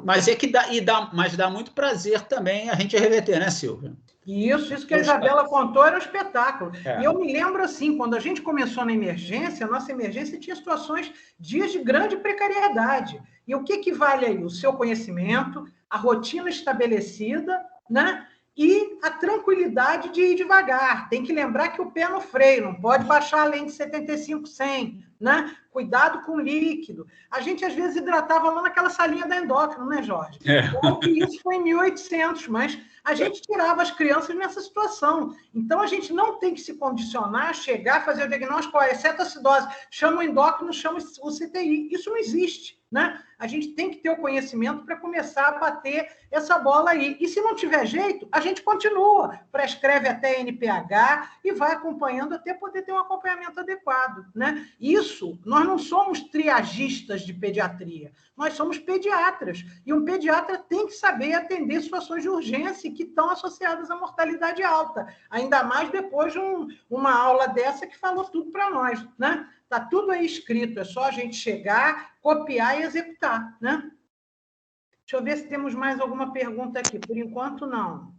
Mas dá muito prazer também a gente reverter, né, Silvia? Isso que a Isabela contou era um espetáculo. E eu me lembro assim, quando a gente começou na emergência, a nossa emergência tinha situações, dias de grande precariedade. E o que vale aí? O seu conhecimento, a rotina estabelecida, né? E a tranquilidade de ir devagar. Tem que lembrar que o pé no freio, não pode baixar além de 75/100, né? Cuidado com o líquido. A gente, às vezes, hidratava lá naquela salinha da endócrina, né, Jorge? Claro que isso foi em 1800, mas a gente tirava as crianças nessa situação. Então, a gente não tem que se condicionar, chegar, fazer o diagnóstico, é cetoacidose, chama o endócrino, chama o CTI. Isso não existe, né? A gente tem que ter o conhecimento para começar a bater essa bola aí. E se não tiver jeito, a gente continua, prescreve até NPH e vai acompanhando até poder ter um acompanhamento adequado, né? Isso, nós não somos triagistas de pediatria, nós somos pediatras. E um pediatra tem que saber atender situações de urgência que estão associadas à mortalidade alta. Ainda mais depois de uma aula dessa que falou tudo para nós, né? Está tudo aí escrito, é só a gente chegar, copiar e executar, né? Deixa eu ver se temos mais alguma pergunta aqui. Por enquanto, não.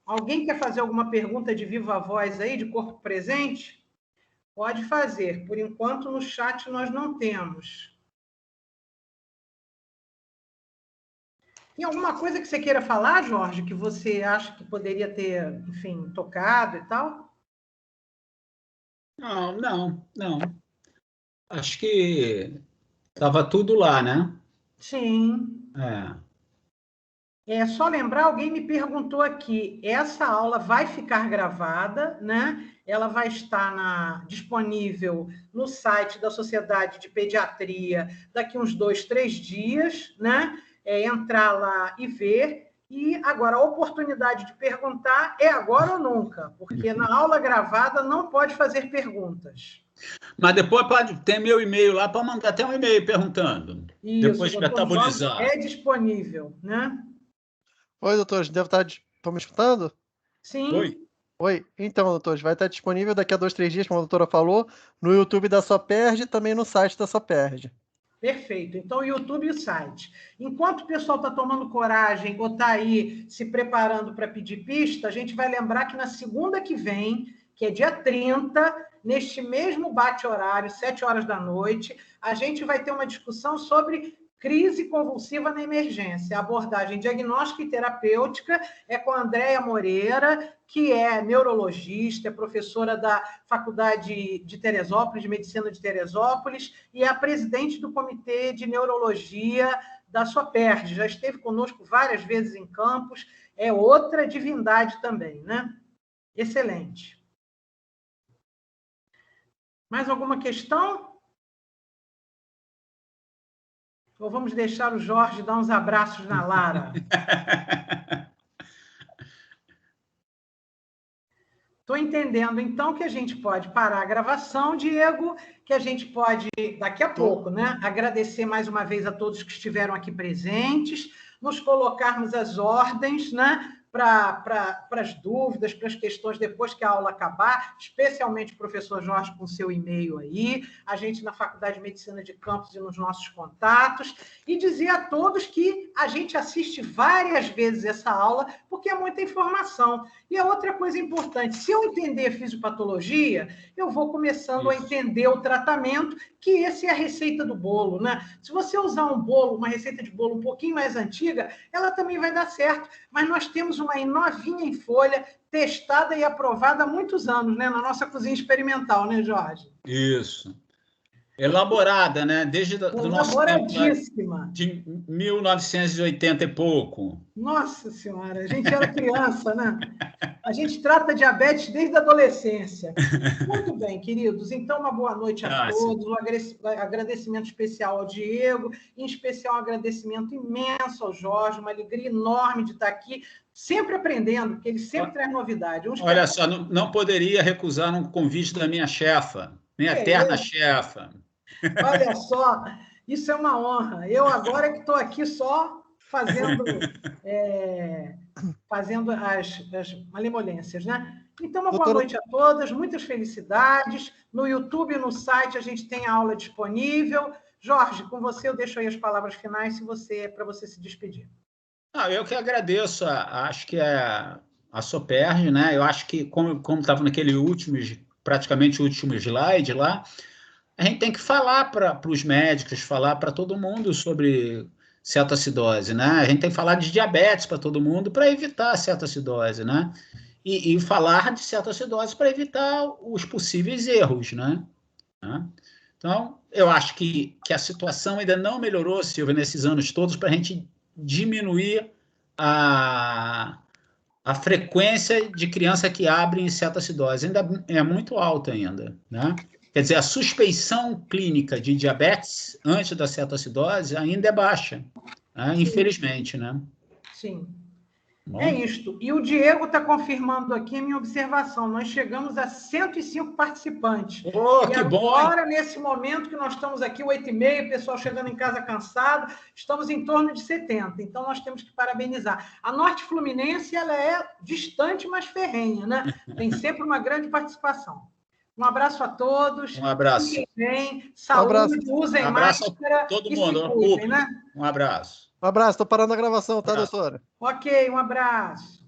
Alguém quer fazer alguma pergunta de viva voz aí, de corpo presente? Pode fazer. Por enquanto, no chat nós não temos. Tem alguma coisa que você queira falar, Jorge, que você acha que poderia ter, enfim, tocado e tal? Não. Acho que estava tudo lá, né? Sim. É só lembrar, alguém me perguntou aqui, essa aula vai ficar gravada, né? Ela vai estar disponível no site da Sociedade de Pediatria daqui uns 2, 3 dias, né? Entrar lá e ver. E agora, a oportunidade de perguntar é agora ou nunca, porque na aula gravada não pode fazer perguntas. Mas depois pode ter meu e-mail lá para mandar até um e-mail perguntando. Isso, depois de metabolizar. É disponível, né? Oi, doutores, estão me escutando? Sim. Oi. Então, doutores, vai estar disponível daqui a 2, 3 dias, como a doutora falou, no YouTube da Soperd e também no site da Soperd. Perfeito. Então, o YouTube e o site. Enquanto o pessoal está tomando coragem ou está aí se preparando para pedir pista, a gente vai lembrar que na segunda que vem, que é dia 30, neste mesmo bate-horário, 7 horas da noite, a gente vai ter uma discussão sobre crise convulsiva na emergência. A abordagem diagnóstica e terapêutica é com a Andréia Moreira, que é neurologista, é professora da Faculdade de Teresópolis, de Medicina de Teresópolis, e é a presidente do Comitê de Neurologia da Soperd. Já esteve conosco várias vezes em campus, é outra divindade também, né? Excelente. Mais alguma questão? Ou vamos deixar o Jorge dar uns abraços na Lara? Estou entendendo, então, que a gente pode parar a gravação, Diego, que a gente pode, daqui a pouco, né, agradecer mais uma vez a todos que estiveram aqui presentes, nos colocarmos as ordens, né, para as dúvidas, para as questões depois que a aula acabar, especialmente o professor Jorge com seu e-mail aí, a gente na Faculdade de Medicina de Campos e nos nossos contatos, e dizer a todos que a gente assiste várias vezes essa aula, porque é muita informação. E a outra coisa importante, se eu entender fisiopatologia, eu vou começando a entender o tratamento, que esse é a receita do bolo, né? Se você usar um bolo, uma receita de bolo um pouquinho mais antiga, ela também vai dar certo, mas nós temos uma novinha em folha, testada e aprovada há muitos anos, né? Na nossa cozinha experimental, né, Jorge? Isso. Elaborada, né? Desde do nosso tempo, de 1980 e pouco. Nossa Senhora, a gente era criança, né? A gente trata diabetes desde a adolescência. Muito bem, queridos. Então, uma boa noite a todos. Um agradecimento especial ao Diego, em especial um agradecimento imenso ao Jorge, uma alegria enorme de estar aqui, sempre aprendendo, porque ele sempre traz novidade. Olha só, não poderia recusar um convite da minha chefa, minha eterna chefa. Olha só, isso é uma honra. Eu agora que estou aqui só fazendo as malemolências, né? Então, uma boa noite a todas, muitas felicidades. No YouTube e no site a gente tem a aula disponível. Jorge, com você eu deixo aí as palavras finais para você se despedir. Eu que agradeço, acho que a Soperj, né? Eu acho que, como estava naquele praticamente último slide lá, a gente tem que falar para os médicos, falar para todo mundo sobre cetoacidose, né? A gente tem que falar de diabetes para todo mundo para evitar a cetoacidose, né? E falar de cetoacidose para evitar os possíveis erros, né? Então, eu acho que a situação ainda não melhorou, Silvia, nesses anos todos, para a gente diminuir a frequência de criança que abre em cetoacidose. Ainda é muito alta ainda, né? Quer dizer, a suspeição clínica de diabetes antes da cetoacidose ainda é baixa, né? Infelizmente, né? Sim. Bom. É isto. E o Diego está confirmando aqui a minha observação. Nós chegamos a 105 participantes. Oh, que bom! Agora, nesse momento que nós estamos aqui, 8h30, o pessoal chegando em casa cansado, estamos em torno de 70. Então, nós temos que parabenizar. A Norte Fluminense, ela é distante, mas ferrenha, né? Tem sempre uma grande participação. Um abraço a todos. Um abraço. Fiquem bem. Saúde, usem máscara. Todo mundo. Cuidem, né? Um abraço. Um abraço. Estou parando a gravação, tá, doutora? Ok, um abraço.